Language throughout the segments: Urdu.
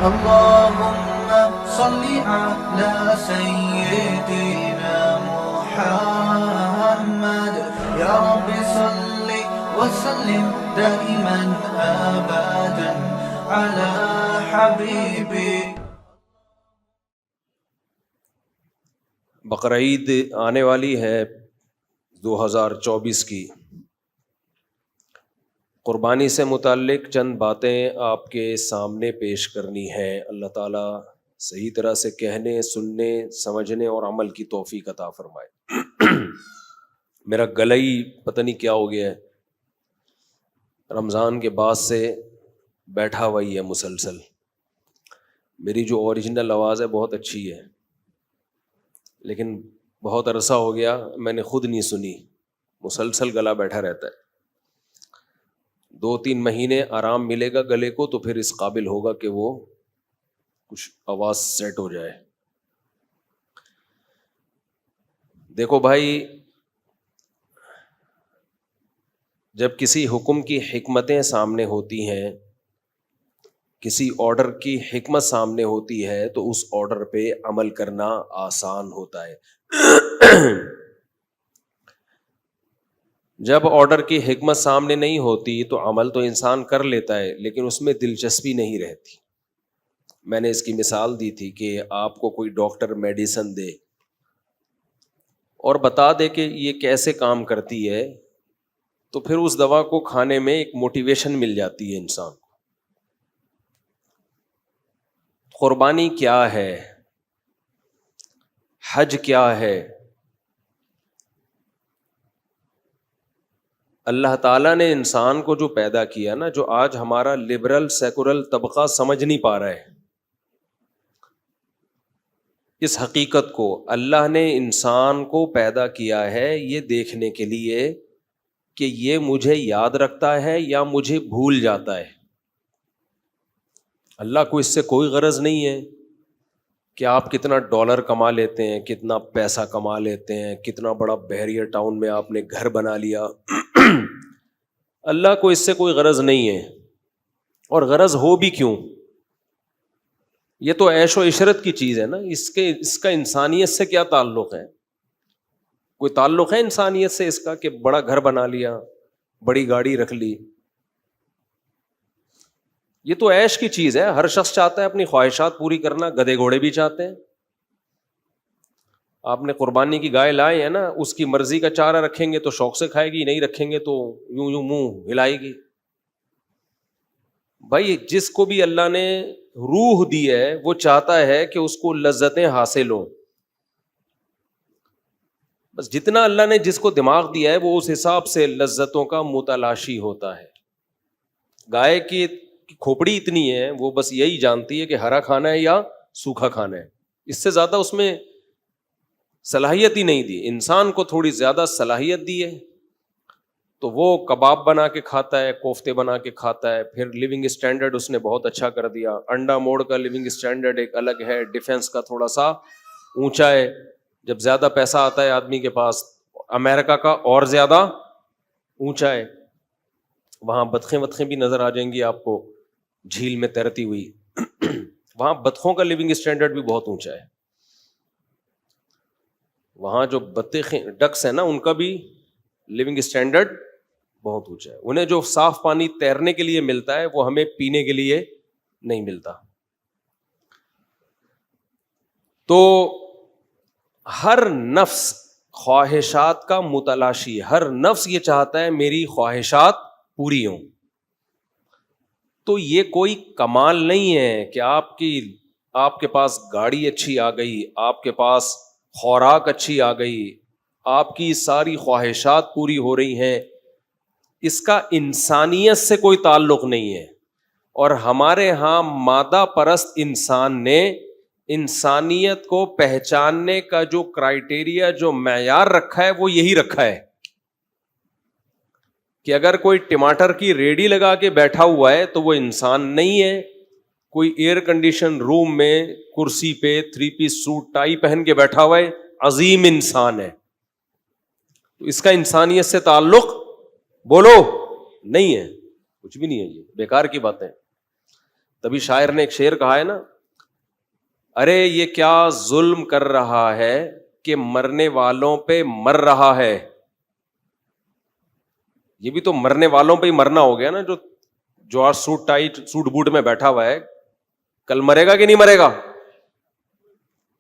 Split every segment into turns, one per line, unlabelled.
اللهم صل على سيدنا محمد يا رب صل وسلم دائما ابدا على حبيبي.
بقرعید آنے والی ہے 2024 کی. قربانی سے متعلق چند باتیں آپ کے سامنے پیش کرنی ہے. اللہ تعالیٰ صحیح طرح سے کہنے، سننے، سمجھنے اور عمل کی توفیق عطا فرمائے. میرا گلا ہی پتہ نہیں کیا ہو گیا ہے، رمضان کے بعد سے بیٹھا ہوا ہی ہے مسلسل. میری جو اوریجنل آواز ہے بہت اچھی ہے، لیکن بہت عرصہ ہو گیا میں نے خود نہیں سنی، مسلسل گلا بیٹھا رہتا ہے. 2-3 مہینے آرام ملے گا گلے کو تو پھر اس قابل ہوگا کہ وہ کچھ آواز سیٹ ہو جائے. دیکھو بھائی، جب کسی حکم کی حکمتیں سامنے ہوتی ہیں، کسی آرڈر کی حکمت سامنے ہوتی ہے تو اس آرڈر پہ عمل کرنا آسان ہوتا ہے. جب آرڈر کی حکمت سامنے نہیں ہوتی تو عمل تو انسان کر لیتا ہے لیکن اس میں دلچسپی نہیں رہتی. میں نے اس کی مثال دی تھی کہ آپ کو کوئی ڈاکٹر میڈیسن دے اور بتا دے کہ یہ کیسے کام کرتی ہے تو پھر اس دوا کو کھانے میں ایک موٹیویشن مل جاتی ہے انسان کو. قربانی کیا ہے؟ حج کیا ہے؟ اللہ تعالیٰ نے انسان کو جو پیدا کیا نا، جو آج ہمارا لبرل سیکولر طبقہ سمجھ نہیں پا رہا ہے اس حقیقت کو. اللہ نے انسان کو پیدا کیا ہے یہ دیکھنے کے لیے کہ یہ مجھے یاد رکھتا ہے یا مجھے بھول جاتا ہے. اللہ کو اس سے کوئی غرض نہیں ہے کہ آپ کتنا ڈالر کما لیتے ہیں، کتنا پیسہ کما لیتے ہیں، کتنا بڑا بحریہ ٹاؤن میں آپ نے گھر بنا لیا. اللہ کو اس سے کوئی غرض نہیں ہے، اور غرض ہو بھی کیوں؟ یہ تو عیش و عشرت کی چیز ہے نا. اس کا انسانیت سے کیا تعلق ہے؟ کوئی تعلق ہے انسانیت سے اس کا کہ بڑا گھر بنا لیا، بڑی گاڑی رکھ لی؟ یہ تو عیش کی چیز ہے. ہر شخص چاہتا ہے اپنی خواہشات پوری کرنا، گدھے گھوڑے بھی چاہتے ہیں. آپ نے قربانی کی گائے لائے ہیں نا، اس کی مرضی کا چارہ رکھیں گے تو شوق سے کھائے گی، نہیں رکھیں گے تو یوں یوں منہ ہلائے گی. بھائی جس کو بھی اللہ نے روح دی ہے وہ چاہتا ہے کہ اس کو لذتیں حاصل ہوں. بس جتنا اللہ نے جس کو دماغ دیا ہے وہ اس حساب سے لذتوں کا متلاشی ہوتا ہے. گائے کی کھوپڑی اتنی ہے، وہ بس یہی جانتی ہے کہ ہرا کھانا ہے یا سوکھا کھانا ہے. اس سے زیادہ اس میں صلاحیت ہی نہیں دی. انسان کو تھوڑی زیادہ صلاحیت دی ہے تو وہ کباب بنا کے کھاتا ہے، کوفتے بنا کے کھاتا ہے. پھر لیونگ اسٹینڈرڈ اس نے بہت اچھا کر دیا. انڈا موڑ کا لیونگ اسٹینڈرڈ ایک الگ ہے، ڈیفنس کا تھوڑا سا اونچا ہے. جب زیادہ پیسہ آتا ہے آدمی کے پاس، امریکہ کا اور زیادہ اونچا ہے. وہاں بطخیں بھی نظر آ جائیں گی آپ کو جھیل میں تیرتی ہوئی. وہاں بطخوں کا لیونگ اسٹینڈرڈ بھی بہت اونچا ہے. وہاں جو بطخیں ڈکس ہیں نا، ان کا بھی لیونگ اسٹینڈرڈ بہت اونچا ہے. انہیں جو صاف پانی تیرنے کے لیے ملتا ہے وہ ہمیں پینے کے لیے نہیں ملتا. تو ہر نفس خواہشات کا متلاشی، ہر نفس یہ چاہتا ہے میری خواہشات پوری ہوں. تو یہ کوئی کمال نہیں ہے کہ آپ کے پاس گاڑی اچھی آ گئی، آپ کے پاس خوراک اچھی آ گئی، آپ کی ساری خواہشات پوری ہو رہی ہیں. اس کا انسانیت سے کوئی تعلق نہیں ہے. اور ہمارے ہاں مادہ پرست انسان نے انسانیت کو پہچاننے کا جو کرائیٹیریا، جو معیار رکھا ہے وہ یہی رکھا ہے کہ اگر کوئی ٹماٹر کی ریڑھی لگا کے بیٹھا ہوا ہے تو وہ انسان نہیں ہے. کوئی ایئر کنڈیشن روم میں کرسی پہ 3 پیس سوٹ ٹائی پہن کے بیٹھا ہوا ہے، عظیم انسان ہے. تو اس کا انسانیت سے تعلق بولو نہیں ہے، کچھ بھی نہیں ہے. یہ بیکار کی باتیں. تبھی شاعر نے ایک شعر کہا ہے نا، ارے یہ کیا ظلم کر رہا ہے کہ مرنے والوں پہ مر رہا ہے. یہ بھی تو مرنے والوں پہ ہی مرنا ہو گیا نا. جو آج سوٹ ٹائی سوٹ بوٹ میں بیٹھا ہوا ہے، کل مرے گا کہ نہیں مرے گا؟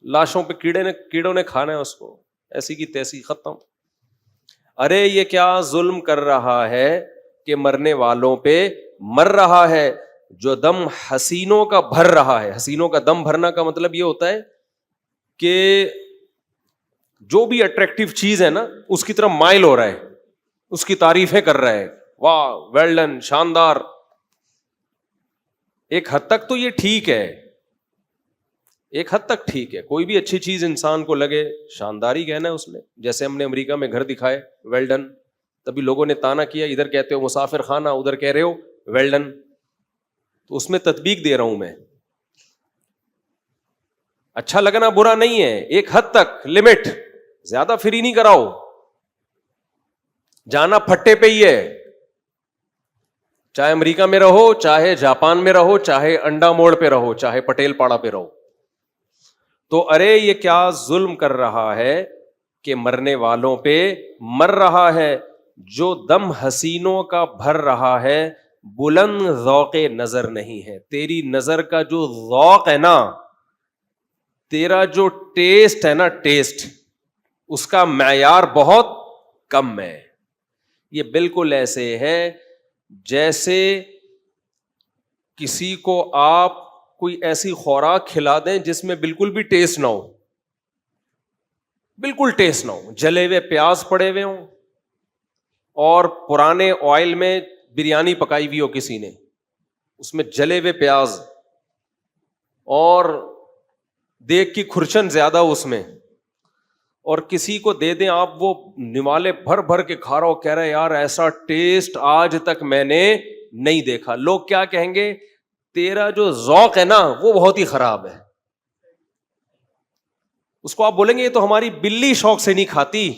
لاشوں پہ کیڑوں نے کھانا ہے اس کو، ایسی کی تیسی ختم. ارے یہ کیا ظلم کر رہا ہے کہ مرنے والوں پہ مر رہا ہے، جو دم حسینوں کا بھر رہا ہے. حسینوں کا دم بھرنا کا مطلب یہ ہوتا ہے کہ جو بھی اٹریکٹیو چیز ہے نا اس کی طرف مائل ہو رہا ہے، اس کی تعریفیں کر رہا ہے، واہ ویل ڈن، شاندار. ایک حد تک تو یہ ٹھیک ہے، ایک حد تک ٹھیک ہے. کوئی بھی اچھی چیز انسان کو لگے شاندار ہی کہنا ہے اس میں. جیسے ہم نے امریکہ میں گھر دکھائے ویل ڈن، تبھی لوگوں نے تانا کیا، ادھر کہتے ہو مسافر خانہ، ادھر کہہ رہے ہو ویل ڈن. تو اس میں تطبیق دے رہا ہوں میں. اچھا لگنا برا نہیں ہے، ایک حد تک لمٹ، زیادہ فری نہیں کراؤ. جانا پھٹے پہ ہی ہے، چاہے امریکہ میں رہو، چاہے جاپان میں رہو، چاہے انڈا موڑ پہ رہو، چاہے پٹیل پاڑا پہ رہو. تو ارے یہ کیا ظلم کر رہا ہے کہ مرنے والوں پہ مر رہا ہے، جو دم حسینوں کا بھر رہا ہے، بلند ذوق نظر نہیں ہے. تیری نظر کا جو ذوق ہے نا، تیرا جو ٹیسٹ ہے نا، ٹیسٹ اس کا معیار بہت کم ہے. یہ بالکل ایسے ہے جیسے کسی کو آپ کوئی ایسی خوراک کھلا دیں جس میں بالکل بھی ٹیسٹ نہ ہو، بالکل ٹیسٹ نہ ہو. جلے ہوئے پیاز پڑے ہوئے ہوں اور پرانے آئل میں بریانی پکائی ہوئی ہو کسی نے، اس میں جلے ہوئے پیاز اور دیگ کی کھرچن زیادہ اس میں، اور کسی کو دے دیں آپ، وہ نوالے بھر بھر کے کھا رہا ہو، کہہ رہے یار ایسا ٹیسٹ آج تک میں نے نہیں دیکھا. لوگ کیا کہیں گے؟ تیرا جو ذوق ہے نا وہ بہت ہی خراب ہے. اس کو آپ بولیں گے یہ تو ہماری بلی شوق سے نہیں کھاتی،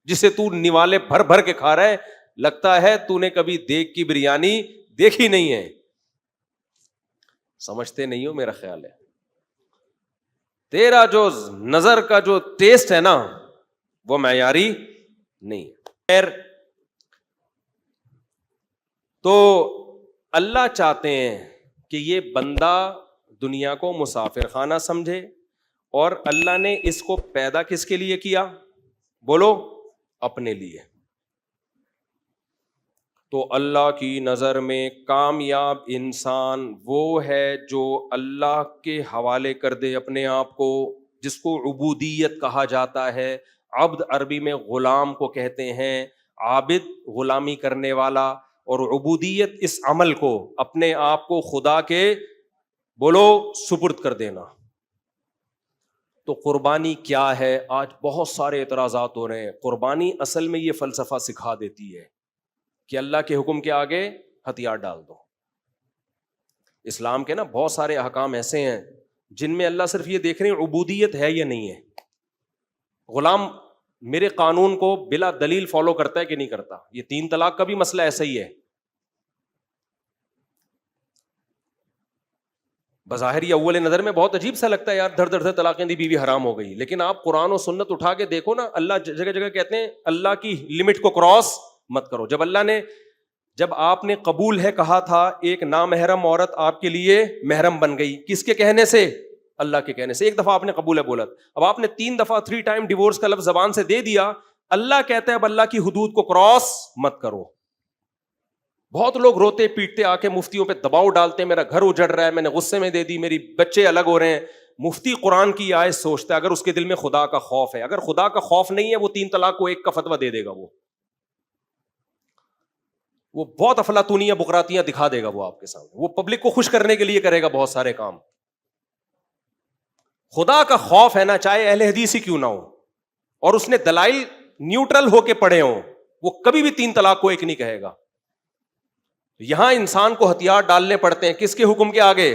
جسے تو نوالے بھر بھر کے کھا رہا ہے، لگتا ہے تو نے کبھی دیگ کی بریانی دیکھی نہیں ہے. سمجھتے نہیں ہو میرا خیال ہے. تیرا جو نظر کا جو ٹیسٹ ہے نا وہ معیاری نہیں ہے. خیر، تو اللہ چاہتے ہیں کہ یہ بندہ دنیا کو مسافر خانہ سمجھے، اور اللہ نے اس کو پیدا کس کے لیے کیا؟ بولو، اپنے لیے. تو اللہ کی نظر میں کامیاب انسان وہ ہے جو اللہ کے حوالے کر دے اپنے آپ کو، جس کو عبودیت کہا جاتا ہے. عبد عربی میں غلام کو کہتے ہیں، عابد غلامی کرنے والا، اور عبودیت اس عمل کو، اپنے آپ کو خدا کے بولو سپرد کر دینا. تو قربانی کیا ہے؟ آج بہت سارے اعتراضات ہو رہے ہیں. قربانی اصل میں یہ فلسفہ سکھا دیتی ہے کہ اللہ کے حکم کے آگے ہتھیار ڈال دو. اسلام کے نا بہت سارے احکام ایسے ہیں جن میں اللہ صرف یہ دیکھ رہے ہیں عبودیت ہے یا نہیں ہے. غلام میرے قانون کو بلا دلیل فالو کرتا ہے کہ نہیں کرتا. یہ 3 طلاق کا بھی مسئلہ ایسا ہی ہے. بظاہر یہ اول نظر میں بہت عجیب سا لگتا ہے، یار دھڑ دھڑ سے طلاقیں دی، بیوی حرام ہو گئی. لیکن آپ قرآن و سنت اٹھا کے دیکھو نا، اللہ جگہ جگہ کہتے ہیں اللہ کی لمٹ کو کراس مت کرو. جب آپ نے قبول ہے کہا تھا، ایک نامحرم عورت آپ کے لیے محرم بن گئی، کس کے کہنے سے؟ اللہ کے کہنے سے. ایک دفعہ آپ نے قبول ہے بولا، اب آپ نے 3 دفعہ 3 ٹائم ڈیورس کا لفظ زبان سے دے دیا. اللہ کہتا ہے اب اللہ کی حدود کو کراس مت کرو. بہت لوگ روتے پیٹتے آ کے مفتیوں پہ دباؤ ڈالتے ہیں، میرا گھر اجڑ رہا ہے، میں نے غصے میں دے دی، میری بچے الگ ہو رہے ہیں. مفتی قرآن کی آیت سوچتا ہے، اگر اس کے دل میں خدا کا خوف ہے. اگر خدا کا خوف نہیں ہے، وہ 3 طلاق کو 1 کا فتویٰ دے دے گا. وہ بہت افلاطونیاں بقراتیاں دکھا دے گا وہ آپ کے سامنے. وہ پبلک کو خوش کرنے کے لیے کرے گا بہت سارے کام. خدا کا خوف ہے نا، چاہے اہل حدیث ہی کیوں نہ ہو، اور اس نے دلائل نیوٹرل ہو کے پڑھے ہوں، وہ کبھی بھی 3 طلاق کو 1 نہیں کہے گا. یہاں انسان کو ہتھیار ڈالنے پڑتے ہیں کس کے حکم کے آگے؟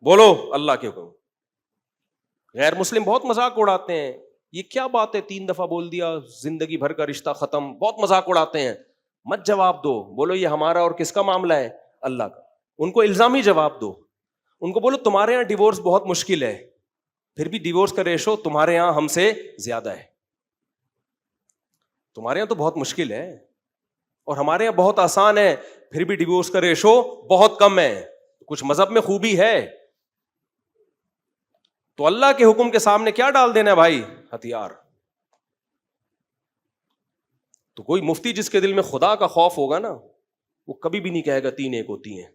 بولو، اللہ کے حکم. غیر مسلم بہت مذاق اڑاتے ہیں، یہ کیا بات ہے 3 دفعہ بول دیا زندگی بھر کا رشتہ ختم. بہت مذاق اڑاتے ہیں. مت جواب دو، بولو یہ ہمارا اور کس کا معاملہ ہے؟ اللہ کا. ان کو الزامی جواب دو. ان کو بولو تمہارے یہاں ڈیورس بہت مشکل ہے، پھر بھی ڈیورس کا ریشو تمہارے یہاں ہم سے زیادہ ہے. تمہارے یہاں تو بہت مشکل ہے اور ہمارے یہاں بہت آسان ہے، پھر بھی ڈیورس کا ریشو بہت کم ہے. کچھ مذہب میں خوبی ہے. تو اللہ کے حکم کے سامنے کیا ڈال دینا ہے بھائی؟ ہتھیار. تو کوئی مفتی جس کے دل میں خدا کا خوف ہوگا نا، وہ کبھی بھی نہیں کہے گا 3 ایک ہوتی ہیں.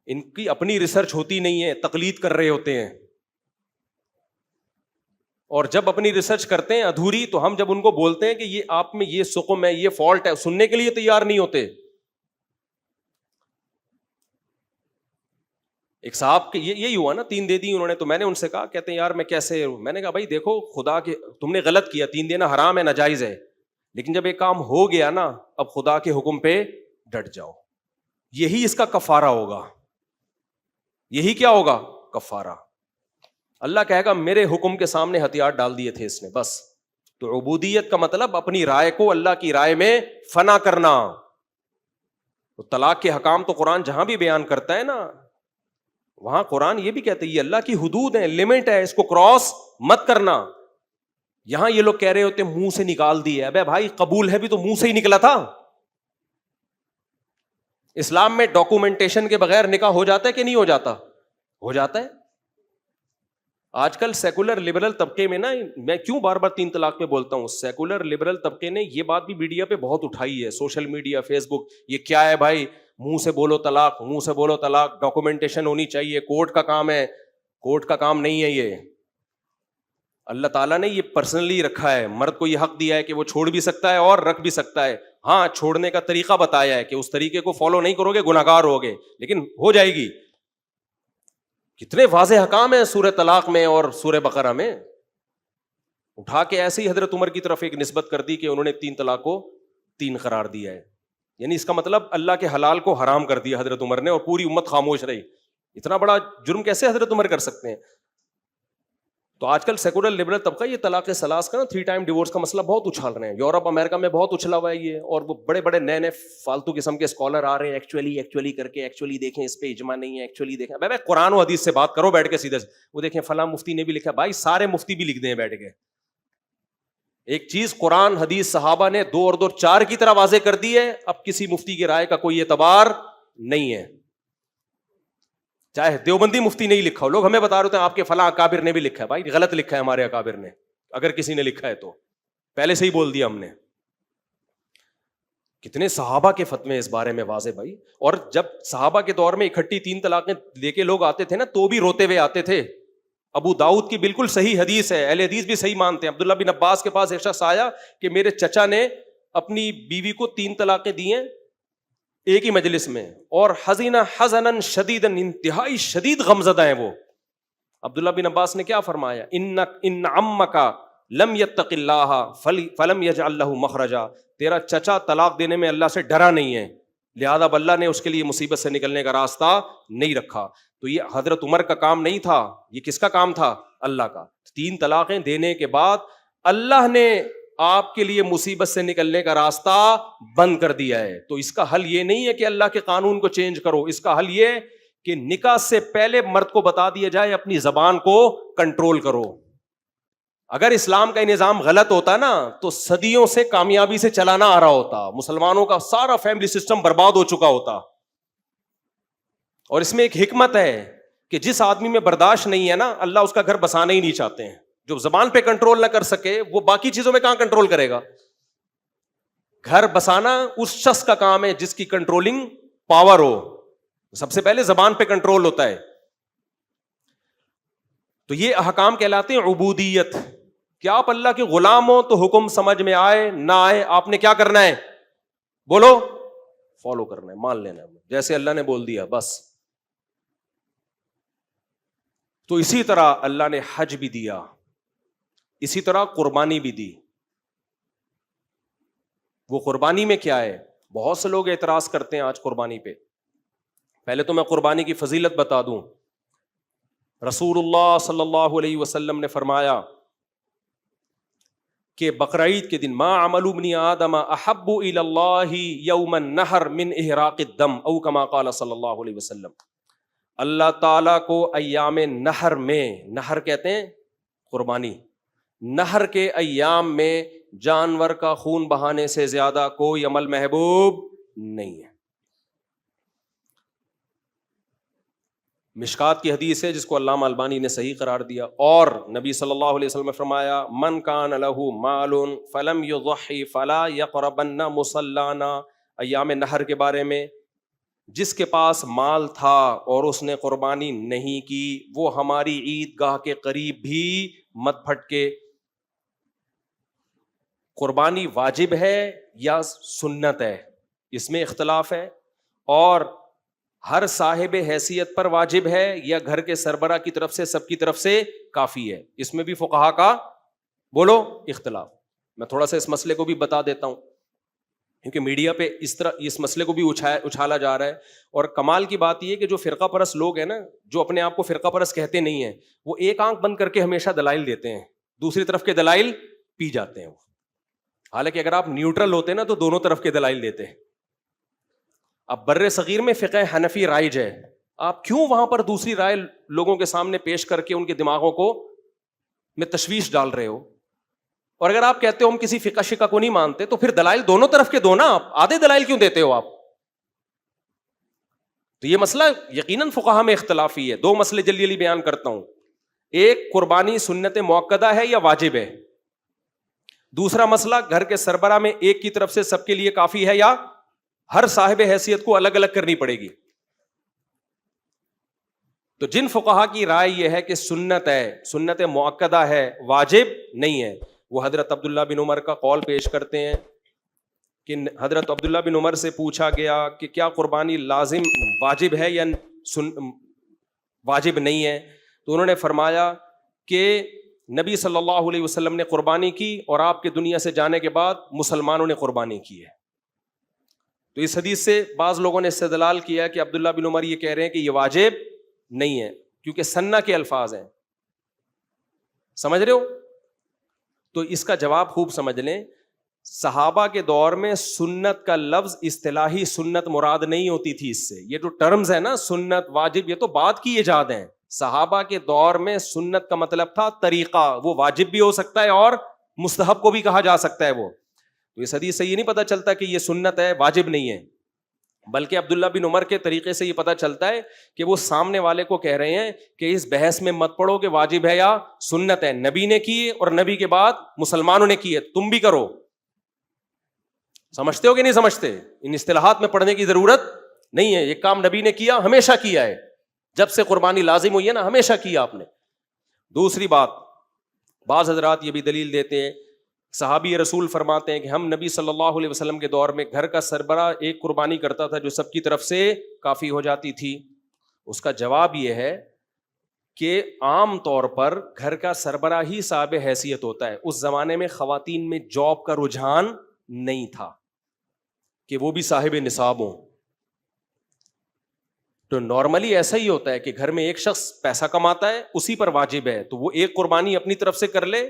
ان کی اپنی ریسرچ ہوتی نہیں ہے، تقلید کر رہے ہوتے ہیں. اور جب اپنی ریسرچ کرتے ہیں ادھوری، تو ہم جب ان کو بولتے ہیں کہ یہ آپ میں یہ سقم ہے، یہ فالٹ ہے، سننے کے لیے تیار نہیں ہوتے. ایک صاحب کے یہی ہوا نا، 3 دے دی انہوں نے، تو میں نے ان سے کہا، کہتے ہیں یار میں کیسے، میں نے کہا بھائی دیکھو خدا کے، تم نے غلط کیا، 3 دینا حرام ہے، ناجائز ہے، لیکن جب ایک کام ہو گیا نا، اب خدا کے حکم پہ ڈٹ جاؤ. یہی اس کا کفارہ ہوگا. یہی کیا ہوگا؟ کفارہ. اللہ کہے گا میرے حکم کے سامنے ہتھیار ڈال دیے تھے اس نے، بس. تو عبودیت کا مطلب اپنی رائے کو اللہ کی رائے میں فنا کرنا. تو طلاق کے حکام تو قرآن جہاں بھی بیان کرتا ہے نا، وہاں قرآن یہ بھی کہتے ہیں یہ اللہ کی حدود ہیں، لمٹ ہے، اس کو کراس مت کرنا. یہاں یہ لوگ کہہ رہے ہوتے منہ سے نکال دی ہے. ابے بھائی قبول ہے بھی تو منہ سے ہی نکلا تھا. اسلام میں ڈاکومنٹیشن کے بغیر نکاح ہو جاتا ہے کہ نہیں ہو جاتا؟ ہو جاتا ہے. آج کل سیکولر لبرل طبقے میں نا، میں کیوں بار بار 3 طلاق پہ بولتا ہوں، سیکولر لبرل طبقے نے یہ بات بھی میڈیا پہ بہت اٹھائی ہے، سوشل میڈیا، فیس بک. یہ کیا ہے بھائی، منہ سے بولو طلاق، منہ سے بولو طلاق، ڈاکومنٹیشن ہونی چاہیے، کورٹ کا کام ہے. کورٹ کا کام نہیں ہے یہ. اللہ تعالیٰ نے یہ پرسنلی رکھا ہے. مرد کو یہ حق دیا ہے کہ وہ چھوڑ بھی سکتا ہے اور رکھ بھی سکتا ہے. ہاں چھوڑنے کا طریقہ بتایا ہے کہ اس طریقے کو فالو نہیں کرو گے گناہگار ہوگے، لیکن ہو جائے گی. کتنے واضح احکام ہیں سورہ طلاق میں اور سورہ بقرہ میں. اٹھا کے ایسے ہی حضرت عمر کی طرف ایک نسبت کر دی کہ انہوں نے 3 طلاق کو 3 قرار دیا ہے. یعنی اس کا مطلب اللہ کے حلال کو حرام کر دیا حضرت عمر نے، اور پوری امت خاموش رہی. اتنا بڑا جرم کیسے حضرت عمر کر سکتے ہیں؟ تو آج کل سیکولر لبرل طبقہ یہ طلاق ثلاث کا نا 3 ٹائم ڈیورس کا مسئلہ بہت اچھال رہے ہیں. یورپ امریکہ میں بہت اچھلا ہوا ہے یہ، اور وہ بڑے بڑے نئے نئے فالتو قسم کے اسکالر آ رہے ہیں، ایکچولی کر کے، ایکچولی دیکھیں اس پہ اجماع نہیں ہے، ایکچولی دیکھیں. بھائی قرآن و حدیث سے بات کرو بیٹھ کے سیدھے سے. وہ دیکھیں فلاں مفتی نے بھی لکھا. بھائی سارے مفتی بھی لکھ دیں بیٹھ کے. ایک چیز قرآن حدیث صحابہ نے 2 اور 2 4 کی طرح واضح کر دی ہے. اب کسی مفتی کی رائے کا کوئی اعتبار نہیں ہے، چاہے دیوبندی مفتی نہیں لکھا ہو. لوگ ہمیں بتا رہے ہوتے ہیں آپ کے فلاں اکابر نے بھی لکھا ہے. بھائی غلط لکھا ہے ہمارے اکابر نے، اگر کسی نے لکھا ہے تو پہلے سے ہی بول دیا ہم نے. کتنے صحابہ کے فتوے اس بارے میں واضح بھائی. اور جب صحابہ کے دور میں اکٹھی 3 طلاقیں لے کے لوگ آتے تھے نا، تو بھی روتے ہوئے آتے تھے. ابو داؤد کی بالکل صحیح حدیث ہے، اہل حدیث بھی صحیح مانتے ہیں. عبداللہ بن عباس کے پاس ایک شخص آیا کہ میرے چچا نے اپنی بیوی کو 3 طلاقیں دی ہیں ایک ہی مجلس میں، اور حزنا شدیدا، انتہائی شدید غمزدہ ہیں وہ. عبداللہ بن عباس نے کیا فرمایا؟ ان عمک لم یتق اللہ فلم یجعل له مخرجا. تیرا چچا طلاق دینے میں اللہ سے ڈرا نہیں ہے، لہذا اب اللہ نے اس کے لیے مصیبت سے نکلنے کا راستہ نہیں رکھا. تو یہ حضرت عمر کا کام نہیں تھا، یہ کس کا کام تھا؟ اللہ کا. 3 طلاقیں دینے کے بعد اللہ نے آپ کے لیے مصیبت سے نکلنے کا راستہ بند کر دیا ہے. تو اس کا حل یہ نہیں ہے کہ اللہ کے قانون کو چینج کرو. اس کا حل یہ کہ نکاح سے پہلے مرد کو بتا دیا جائے اپنی زبان کو کنٹرول کرو. اگر اسلام کا نظام غلط ہوتا نا، تو صدیوں سے کامیابی سے چلانا آ رہا ہوتا، مسلمانوں کا سارا فیملی سسٹم برباد ہو چکا ہوتا. اور اس میں ایک حکمت ہے کہ جس آدمی میں برداشت نہیں ہے نا، اللہ اس کا گھر بسانا ہی نہیں چاہتے ہیں. جو زبان پہ کنٹرول نہ کر سکے وہ باقی چیزوں میں کہاں کنٹرول کرے گا؟ گھر بسانا اس شخص کا کام ہے جس کی کنٹرولنگ پاور ہو. سب سے پہلے زبان پہ کنٹرول ہوتا ہے. تو یہ احکام کہلاتے ہیں عبودیت. کہ آپ اللہ کے غلام ہو تو حکم سمجھ میں آئے نہ آئے آپ نے کیا کرنا ہے؟ بولو، فالو کرنا ہے، مان لینا ہے، جیسے اللہ نے بول دیا بس. تو اسی طرح اللہ نے حج بھی دیا، اسی طرح قربانی بھی دی. وہ قربانی میں کیا ہے؟ بہت سے لوگ اعتراض کرتے ہیں آج قربانی پہ. پہلے تو میں قربانی کی فضیلت بتا دوں. رسول اللہ صلی اللہ علیہ وسلم نے فرمایا کہ بقرعید کے دن ما عمل ابن آدم احب الی اللہ یوم النحر من احراق الدم او کما قال صلی اللہ علیہ وسلم. اللہ تعالیٰ کو ایام نحر میں، نحر کہتے ہیں قربانی، نحر کے ایام میں جانور کا خون بہانے سے زیادہ کوئی عمل محبوب نہیں ہے۔ مشکات کی حدیث ہے جس کو علامہ البانی نے صحیح قرار دیا، اور نبی صلی اللہ علیہ وسلم نے فرمایا من کان لہ مال فلم یضحی فلا یقربن مصلانا، ایام نحر کے بارے میں، جس کے پاس مال تھا اور اس نے قربانی نہیں کی وہ ہماری عیدگاہ کے قریب بھی مت پھٹکے۔ قربانی واجب ہے یا سنت ہے، اس میں اختلاف ہے، اور ہر صاحب حیثیت پر واجب ہے یا گھر کے سربراہ کی طرف سے سب کی طرف سے کافی ہے، اس میں بھی فقہا کا بولو اختلاف۔ میں تھوڑا سا اس مسئلے کو بھی بتا دیتا ہوں کیونکہ میڈیا پہ اس طرح اس مسئلے کو بھی اچھالا جا رہا ہے، اور کمال کی بات یہ کہ جو فرقہ پرست لوگ ہیں نا، جو اپنے آپ کو فرقہ پرست کہتے نہیں ہیں، وہ ایک آنکھ بند کر کے ہمیشہ دلائل دیتے ہیں، دوسری طرف کے دلائل پی جاتے ہیں وہ، حالانکہ اگر آپ نیوٹرل ہوتے نا تو دونوں طرف کے دلائل دیتے ہیں۔ اب بر صغیر میں فقہ حنفی رائج ہے، آپ کیوں وہاں پر دوسری رائے لوگوں کے سامنے پیش کر کے ان کے دماغوں کو میں تشویش ڈال رہے ہو؟ اور اگر آپ کہتے ہو ہم کسی فقہ شقہ کو نہیں مانتے تو پھر دلائل دونوں طرف کے دو نا، آپ آدھے دلائل کیوں دیتے ہو آپ؟ تو یہ مسئلہ یقیناً فقہا میں اختلافی ہے۔ دو مسئلے جلدی جلدی بیان کرتا ہوں، ایک قربانی سنت موقدہ ہے یا واجب ہے، دوسرا مسئلہ گھر کے سربراہ میں ایک کی طرف سے سب کے لیے کافی ہے یا ہر صاحب حیثیت کو الگ الگ کرنی پڑے گی۔ تو جن فقہا کی رائے یہ ہے کہ سنت ہے، سنت موقدہ ہے، واجب نہیں ہے، وہ حضرت عبداللہ بن عمر کا قول پیش کرتے ہیں کہ حضرت عبداللہ بن عمر سے پوچھا گیا کہ کیا قربانی لازم واجب ہے یا واجب نہیں ہے، تو انہوں نے فرمایا کہ نبی صلی اللہ علیہ وسلم نے قربانی کی اور آپ کے دنیا سے جانے کے بعد مسلمانوں نے قربانی کی ہے۔ تو اس حدیث سے بعض لوگوں نے استدلال کیا کہ عبداللہ بن عمر یہ کہہ رہے ہیں کہ یہ واجب نہیں ہے کیونکہ سنہ کے الفاظ ہیں، سمجھ رہے ہو؟ تو اس کا جواب خوب سمجھ لیں، صحابہ کے دور میں سنت کا لفظ اصطلاحی سنت مراد نہیں ہوتی تھی، اس سے یہ جو ٹرمز ہے نا سنت واجب یہ تو بعد کی ایجاد ہیں۔ صحابہ کے دور میں سنت کا مطلب تھا طریقہ، وہ واجب بھی ہو سکتا ہے اور مستحب کو بھی کہا جا سکتا ہے وہ۔ تو اس حدیث سے یہ نہیں پتا چلتا کہ یہ سنت ہے واجب نہیں ہے، بلکہ عبداللہ بن عمر کے طریقے سے یہ پتا چلتا ہے کہ وہ سامنے والے کو کہہ رہے ہیں کہ اس بحث میں مت پڑو کہ واجب ہے یا سنت ہے، نبی نے کی اور نبی کے بعد مسلمانوں نے کی ہے، تم بھی کرو۔ سمجھتے ہو کہ نہیں سمجھتے؟ ان اصطلاحات میں پڑھنے کی ضرورت نہیں ہے، یہ کام نبی نے کیا، ہمیشہ کیا ہے، جب سے قربانی لازم ہوئی ہے نا ہمیشہ کیا آپ نے۔ دوسری بات، بعض حضرات یہ بھی دلیل دیتے ہیں، صحابی رسول فرماتے ہیں کہ ہم نبی صلی اللہ علیہ وسلم کے دور میں گھر کا سربراہ ایک قربانی کرتا تھا جو سب کی طرف سے کافی ہو جاتی تھی۔ اس کا جواب یہ ہے کہ عام طور پر گھر کا سربراہ ہی صاحب حیثیت ہوتا ہے، اس زمانے میں خواتین میں جاب کا رجحان نہیں تھا کہ وہ بھی صاحب نصاب ہوں۔ تو نارملی ایسا ہی ہوتا ہے کہ گھر میں ایک شخص پیسہ کماتا ہے، اسی پر واجب ہے، تو وہ ایک قربانی اپنی طرف سے کر لے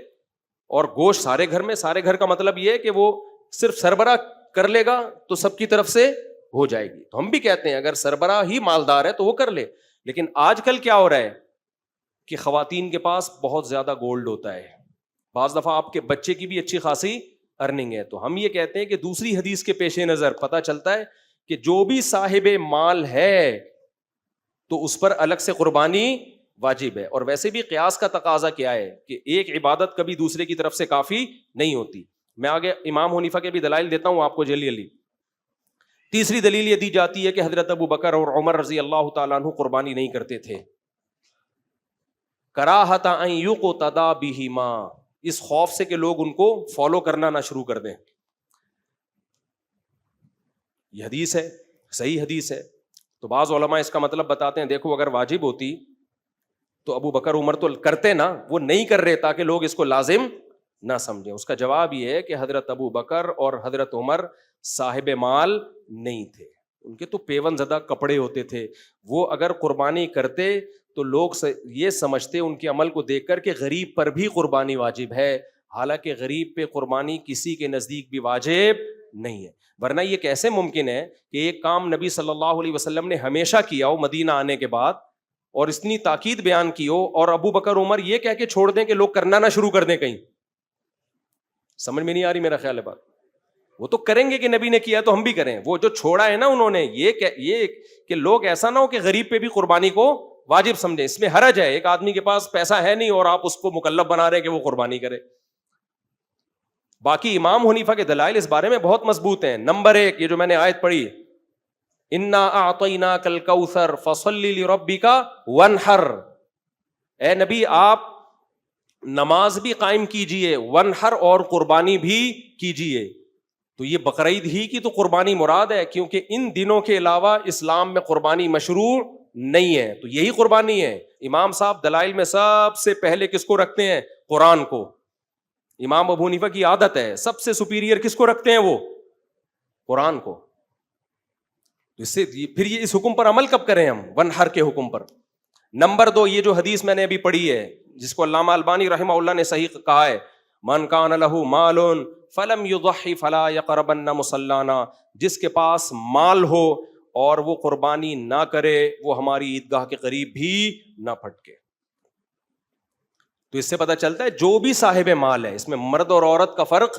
اور گوشت سارے گھر میں، سارے گھر کا مطلب یہ ہے کہ وہ صرف سربراہ کر لے گا تو سب کی طرف سے ہو جائے گی۔ تو ہم بھی کہتے ہیں اگر سربراہ ہی مالدار ہے تو وہ کر لے، لیکن آج کل کیا ہو رہا ہے کہ خواتین کے پاس بہت زیادہ گولڈ ہوتا ہے، بعض دفعہ آپ کے بچے کی بھی اچھی خاصی ارننگ ہے، تو ہم یہ کہتے ہیں کہ دوسری حدیث کے پیش نظر پتہ چلتا ہے کہ جو بھی صاحب مال ہے تو اس پر الگ سے قربانی واجب ہے۔ اور ویسے بھی قیاس کا تقاضا کیا ہے کہ ایک عبادت کبھی دوسرے کی طرف سے کافی نہیں ہوتی۔ میں آگے امام حنیفہ کے بھی دلائل دیتا ہوں آپ کو جلدی جلدی۔ تیسری دلیل یہ دی جاتی ہے کہ حضرت ابو بکر اور عمر رضی اللہ تعالیٰ عنہ قربانی نہیں کرتے تھے، کراہۃ ان یقتدی بہما، اس خوف سے کہ لوگ ان کو فالو کرنا نہ شروع کر دیں۔ یہ حدیث ہے، صحیح حدیث ہے۔ تو بعض علماء اس کا مطلب بتاتے ہیں دیکھو اگر واجب ہوتی تو ابو بکر عمر تو کرتے نا، وہ نہیں کر رہے تاکہ لوگ اس کو لازم نہ سمجھیں۔ اس کا جواب یہ ہے کہ حضرت ابو بکر اور حضرت عمر صاحب مال نہیں تھے، ان کے تو پیون زدہ کپڑے ہوتے تھے، وہ اگر قربانی کرتے تو لوگ یہ سمجھتے ان کے عمل کو دیکھ کر کہ غریب پر بھی قربانی واجب ہے، حالانکہ غریب پہ قربانی کسی کے نزدیک بھی واجب نہیں ہے۔ ورنہ یہ کیسے ممکن ہے کہ ایک کام نبی صلی اللہ علیہ وسلم نے ہمیشہ کیا ہو مدینہ آنے کے بعد، اور اتنی تاکید بیان کی ہو اور ابو بکر عمر یہ کہہ کے چھوڑ دیں کہ لوگ کرنا نہ شروع کر دیں کہیں. سمجھ میں نہیں آ رہی میرا خیال ہے بات. وہ تو کریں گے کہ نبی نے کیا تو ہم بھی کریں. وہ جو چھوڑا ہے نا انہوں نے یہ کہ لوگ ایسا نہ ہو کہ غریب پہ بھی قربانی کو واجب سمجھیں. اس میں حرج ہے, ایک آدمی کے پاس پیسہ ہے نہیں اور آپ اس کو مکلف بنا رہے ہیں کہ وہ قربانی کرے. باقی امام حنیفہ کے دلائل اس بارے میں بہت مضبوط ہیں. نمبر 1, یہ جو میں نے آیت پڑھی, انا اعطیناک الکوثر فصل لربک وانحر, اے نبی آپ نماز بھی قائم کیجئے, وانحر اور قربانی بھی کیجئے. تو یہ بقرعید ہی کی تو قربانی مراد ہے, کیونکہ ان دنوں کے علاوہ اسلام میں قربانی مشروع نہیں ہے. تو یہی قربانی ہے. امام صاحب دلائل میں سب سے پہلے کس کو رکھتے ہیں؟ قرآن کو. امام ابو حنیفہ کی عادت ہے سب سے سپیریئر کس کو رکھتے ہیں؟ وہ قرآن کو. تو اس سے پھر یہ اس حکم پر عمل کب کریں ہم؟ ونحر کے حکم پر. نمبر 2, یہ جو حدیث میں نے ابھی پڑھی ہے جس کو علامہ البانی رحمہ اللہ نے صحیح کہا ہے, من کان لہ مال فلم یضحی فلا یقربن مصلانا, جس کے پاس مال ہو اور وہ قربانی نہ کرے وہ ہماری عیدگاہ کے قریب بھی نہ پھٹکے. تو اس سے پتہ چلتا ہے جو بھی صاحب مال ہے, اس میں مرد اور عورت کا فرق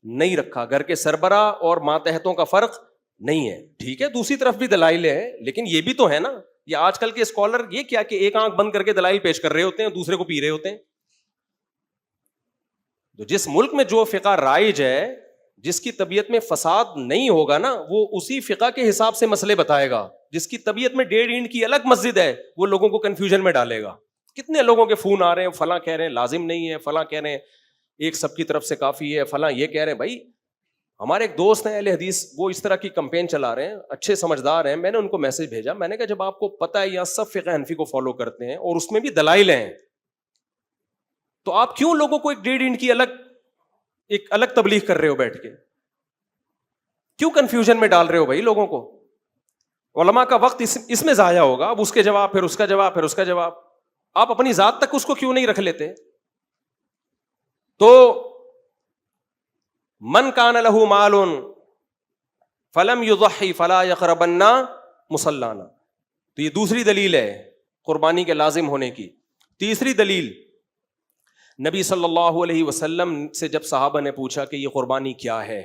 نہیں رکھا, گھر کے سربراہ اور ماتحتوں کا فرق نہیں ہے. ٹھیک ہے, دوسری طرف بھی دلائل ہیں لیکن یہ بھی تو ہے نا. یہ آج کل کے اسکالر یہ کیا کہ ایک آنکھ بند کر کے دلائل پیش کر رہے ہوتے ہیں, دوسرے کو پی رہے ہوتے ہیں. تو جس ملک میں جو فقہ رائج ہے, جس کی طبیعت میں فساد نہیں ہوگا نا, وہ اسی فقہ کے حساب سے مسئلے بتائے گا. جس کی طبیعت میں 1.5 اینٹ کی الگ مسجد ہے وہ لوگوں کو کنفیوژن میں ڈالے گا. کتنے لوگوں کے فون آ رہے ہیں, فلاں کہہ رہے ہیں لازم نہیں ہے, فلاں کہہ رہے ہیں ایک سب کی طرف سے کافی ہے, فلاں یہ کہہ رہے ہیں. بھائی ہمارے ایک دوست ہیں اہل حدیث, وہ اس طرح کی کمپین چلا رہے ہیں, اچھے سمجھدار ہیں. میں نے ان کو میسج بھیجا, میں نے کہا جب آپ کو پتہ ہے یہاں سب فقہ حنفی کو فالو کرتے ہیں اور اس میں بھی دلائل ہیں, تو آپ کیوں لوگوں کو ایک 1.5 اینٹ کی الگ تبلیغ کر رہے ہو بیٹھ کے؟ کیوں کنفیوژن میں ڈال رہے ہو بھائی لوگوں کو؟ علماء کا وقت اس میں ضائع ہوگا. اب اس کے جواب, پھر اس کا جواب, پھر اس کا جواب. آپ اپنی ذات تک اس کو کیوں نہیں رکھ لیتے؟ تو من کان لہ مال فلم یضحی فلا یقربن مصلانا. تو یہ دوسری دلیل ہے قربانی کے لازم ہونے کی. تیسری دلیل, نبی صلی اللہ علیہ وسلم سے جب صحابہ نے پوچھا کہ یہ قربانی کیا ہے,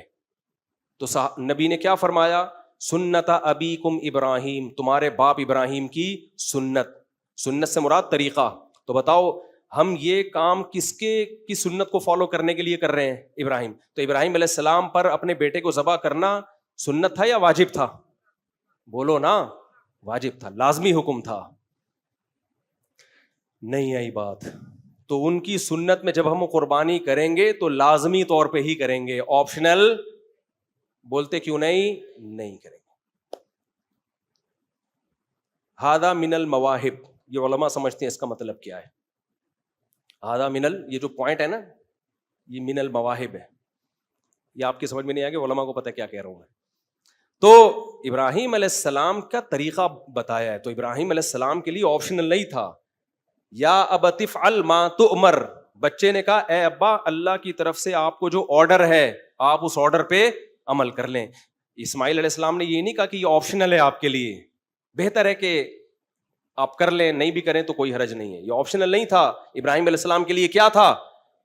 تو نبی نے کیا فرمایا؟ سنت ابیکم ابراہیم, تمہارے باپ ابراہیم کی سنت. سنت سے مراد طریقہ. تو بتاؤ ہم یہ کام کس کی سنت کو فالو کرنے کے لیے کر رہے ہیں؟ ابراہیم. تو ابراہیم علیہ السلام پر اپنے بیٹے کو ذبح کرنا سنت تھا یا واجب تھا؟ بولو نا. واجب تھا, لازمی حکم تھا. نہیں آئی بات. تو ان کی سنت میں جب ہم قربانی کریں گے تو لازمی طور پہ ہی کریں گے, آپشنل بولتے کیوں نہیں کریں گے. ہذا من المواہب, یہ علماء سمجھتے ہیں اس کا مطلب کیا ہے. ہذا من یہ جو پوائنٹ ہے نا, یہ من المواہب ہے. یہ آپ کی سمجھ میں نہیں آئے گا, علماء کو پتہ کیا کہہ رہا ہوں میں. تو ابراہیم علیہ السلام کا طریقہ بتایا ہے, تو ابراہیم علیہ السلام کے لیے آپشنل نہیں تھا. یا ابت افعل ما تؤمر, بچے نے کہا اے ابا اللہ کی طرف سے آپ کو جو آرڈر ہے آپ اس آرڈر پہ عمل کر لیں. اسماعیل علیہ السلام نے یہ نہیں کہا کہ یہ آپشنل ہے آپ کے لیے, بہتر ہے کہ آپ کر لیں, نہیں بھی کریں تو کوئی حرج نہیں ہے. یہ آپشنل نہیں تھا, ابراہیم علیہ السلام کے لیے کیا تھا؟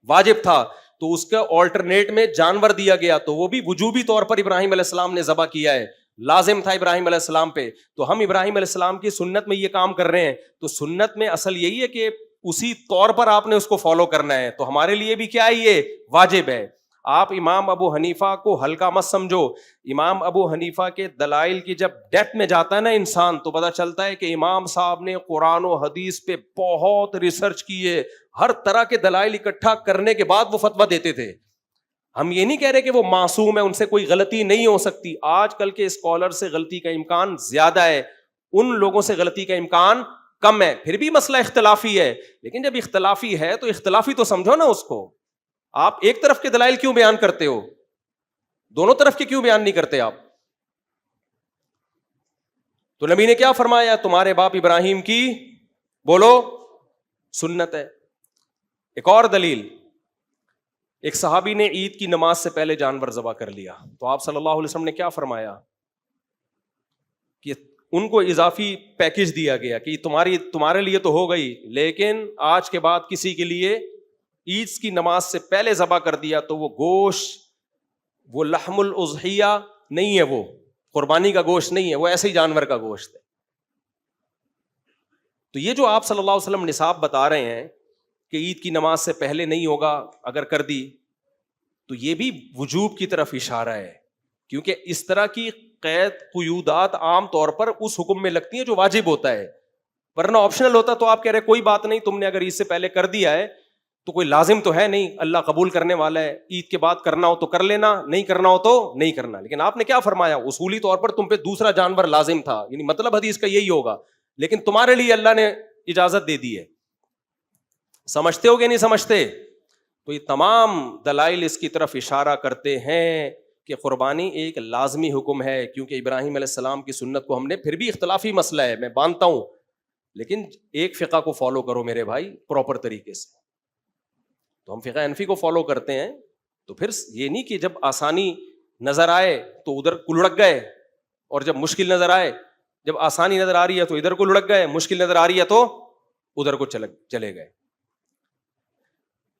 واجب تھا. تو اس کا آلٹرنیٹ میں جانور دیا گیا, تو وہ بھی وجوبی طور پر ابراہیم علیہ السلام نے ذبح کیا ہے, لازم تھا ابراہیم علیہ السلام پہ. تو ہم ابراہیم علیہ السلام کی سنت میں یہ کام کر رہے ہیں, تو سنت میں اصل یہی ہے کہ اسی طور پر آپ نے اس کو فالو کرنا ہے. تو ہمارے لیے بھی کیا ہے, یہ واجب ہے. آپ امام ابو حنیفہ کو ہلکا مت سمجھو. امام ابو حنیفہ کے دلائل کی جب ڈیپتھ میں جاتا ہے نا انسان, تو پتہ چلتا ہے کہ امام صاحب نے قرآن و حدیث پہ بہت ریسرچ کی ہے, ہر طرح کے دلائل اکٹھا کرنے کے بعد وہ فتویٰ دیتے تھے. ہم یہ نہیں کہہ رہے کہ وہ معصوم ہے, ان سے کوئی غلطی نہیں ہو سکتی. آج کل کے اسکالر سے غلطی کا امکان زیادہ ہے, ان لوگوں سے غلطی کا امکان کم ہے. پھر بھی مسئلہ اختلافی ہے, لیکن جب اختلافی ہے تو اختلافی تو سمجھو نا اس کو. آپ ایک طرف کے دلائل کیوں بیان کرتے ہو, دونوں طرف کے کیوں بیان نہیں کرتے آپ؟ تو نبی نے کیا فرمایا؟ تمہارے باپ ابراہیم کی بولو سنت ہے. ایک اور دلیل, ایک صحابی نے عید کی نماز سے پہلے جانور ذبح کر لیا, تو آپ صلی اللہ علیہ وسلم نے کیا فرمایا کہ ان کو اضافی پیکج دیا گیا کہ تمہارے لیے تو ہو گئی، لیکن آج کے بعد کسی کے لیے عید کی نماز سے پہلے ذبح کر دیا تو وہ گوشت، وہ لحم الاضحیہ نہیں ہے، وہ قربانی کا گوشت نہیں ہے، وہ ایسے ہی جانور کا گوشت ہے۔ تو یہ جو آپ صلی اللہ علیہ وسلم نصاب بتا رہے ہیں کہ عید کی نماز سے پہلے نہیں ہوگا اگر کر دی، تو یہ بھی وجوب کی طرف اشارہ ہے، کیونکہ اس طرح کی قیودات عام طور پر اس حکم میں لگتی ہیں جو واجب ہوتا ہے، ورنہ آپشنل ہوتا تو آپ کہہ رہے کوئی بات نہیں، تم نے اگر عید سے پہلے کر دیا ہے تو کوئی لازم تو ہے نہیں، اللہ قبول کرنے والا ہے، عید کے بعد کرنا ہو تو کر لینا، نہیں کرنا ہو تو نہیں کرنا۔ لیکن آپ نے کیا فرمایا؟ اصولی طور پر تم پہ دوسرا جانور لازم تھا، یعنی مطلب حدیث کا یہی ہوگا، لیکن تمہارے لیے اللہ نے اجازت دے دی ہے۔ سمجھتے ہو کہ نہیں سمجھتے؟ تو یہ تمام دلائل اس کی طرف اشارہ کرتے ہیں کہ قربانی ایک لازمی حکم ہے، کیونکہ ابراہیم علیہ السلام کی سنت کو ہم نے، پھر بھی اختلافی مسئلہ ہے میں مانتا ہوں، لیکن ایک فقہ کو فالو کرو میرے بھائی پراپر طریقے سے۔ تو ہم فقہ حنفی کو فالو کرتے ہیں، تو پھر یہ نہیں کہ جب آسانی نظر آئے تو ادھر کو لڑک گئے، اور جب مشکل نظر آئے، جب آسانی نظر آ رہی ہے تو ادھر کو لڑک گئے، مشکل نظر آ رہی ہے تو ادھر کو چلے گئے۔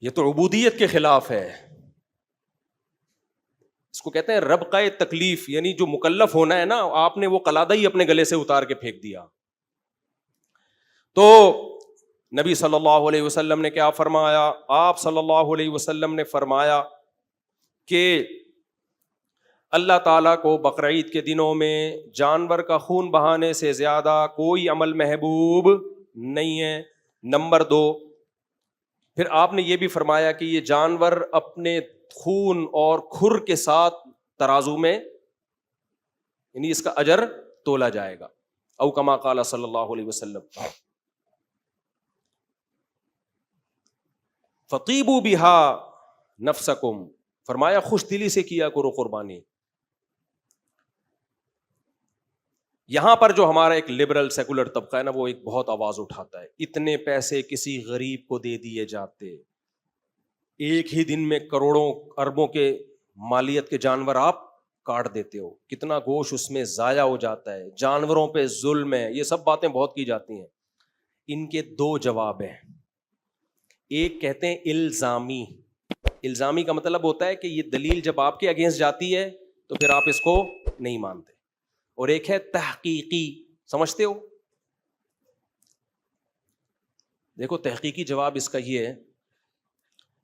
یہ تو عبودیت کے خلاف ہے، اس کو کہتے ہیں ربقہ تکلیف، یعنی جو مکلف ہونا ہے نا، آپ نے وہ قلادہ ہی اپنے گلے سے اتار کے پھینک دیا۔ تو نبی صلی اللہ علیہ وسلم نے کیا فرمایا؟ آپ صلی اللہ علیہ وسلم نے فرمایا کہ اللہ تعالیٰ کو بقرعید کے دنوں میں جانور کا خون بہانے سے زیادہ کوئی عمل محبوب نہیں ہے۔ نمبر 2، پھر آپ نے یہ بھی فرمایا کہ یہ جانور اپنے خون اور کھر کے ساتھ ترازو میں، یعنی اس کا اجر تولا جائے گا، او کما قال صلی اللہ علیہ وسلم۔ فطیبوا بہا نفسکم، فرمایا خوش دلی سے کیا کرو قربانی۔ یہاں پر جو ہمارا ایک لبرل سیکولر طبقہ ہے نا، وہ ایک بہت آواز اٹھاتا ہے، اتنے پیسے کسی غریب کو دے دیے جاتے، ایک ہی دن میں کروڑوں اربوں کے مالیت کے جانور آپ کاٹ دیتے ہو، کتنا گوشت اس میں ضائع ہو جاتا ہے، جانوروں پہ ظلم ہے، یہ سب باتیں بہت کی جاتی ہیں۔ ان کے 2 جواب ہیں، ایک کہتے ہیں الزامی، الزامی کا مطلب ہوتا ہے کہ یہ دلیل جب آپ کے اگینسٹ جاتی ہے تو پھر آپ اس کو نہیں مانتے، اور ایک ہے تحقیقی، سمجھتے ہو؟ دیکھو تحقیقی جواب اس کا یہ ہے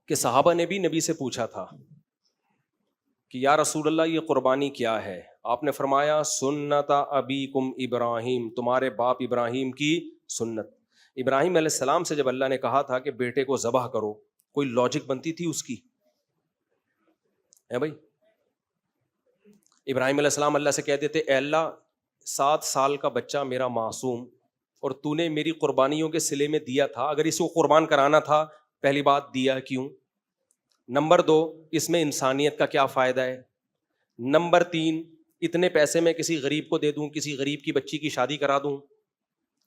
کہ صحابہ نے بھی نبی سے پوچھا تھا کہ یا رسول اللہ یہ قربانی کیا ہے؟ آپ نے فرمایا سنت ابیکم ابراہیم، تمہارے باپ ابراہیم کی سنت۔ ابراہیم علیہ السلام سے جب اللہ نے کہا تھا کہ بیٹے کو ذبح کرو، کوئی لاجک بنتی تھی اس کی؟ ہے بھائی، ابراہیم علیہ السلام اللہ سے کہہ دیتے اے اللہ 7 سال کا بچہ میرا معصوم، اور تو نے میری قربانیوں کے صلے میں دیا تھا، اگر اس کو قربان کرانا تھا پہلی بات دیا کیوں؟ نمبر 2، اس میں انسانیت کا کیا فائدہ ہے؟ نمبر 3، اتنے پیسے میں کسی غریب کو دے دوں، کسی غریب کی بچی کی شادی کرا دوں،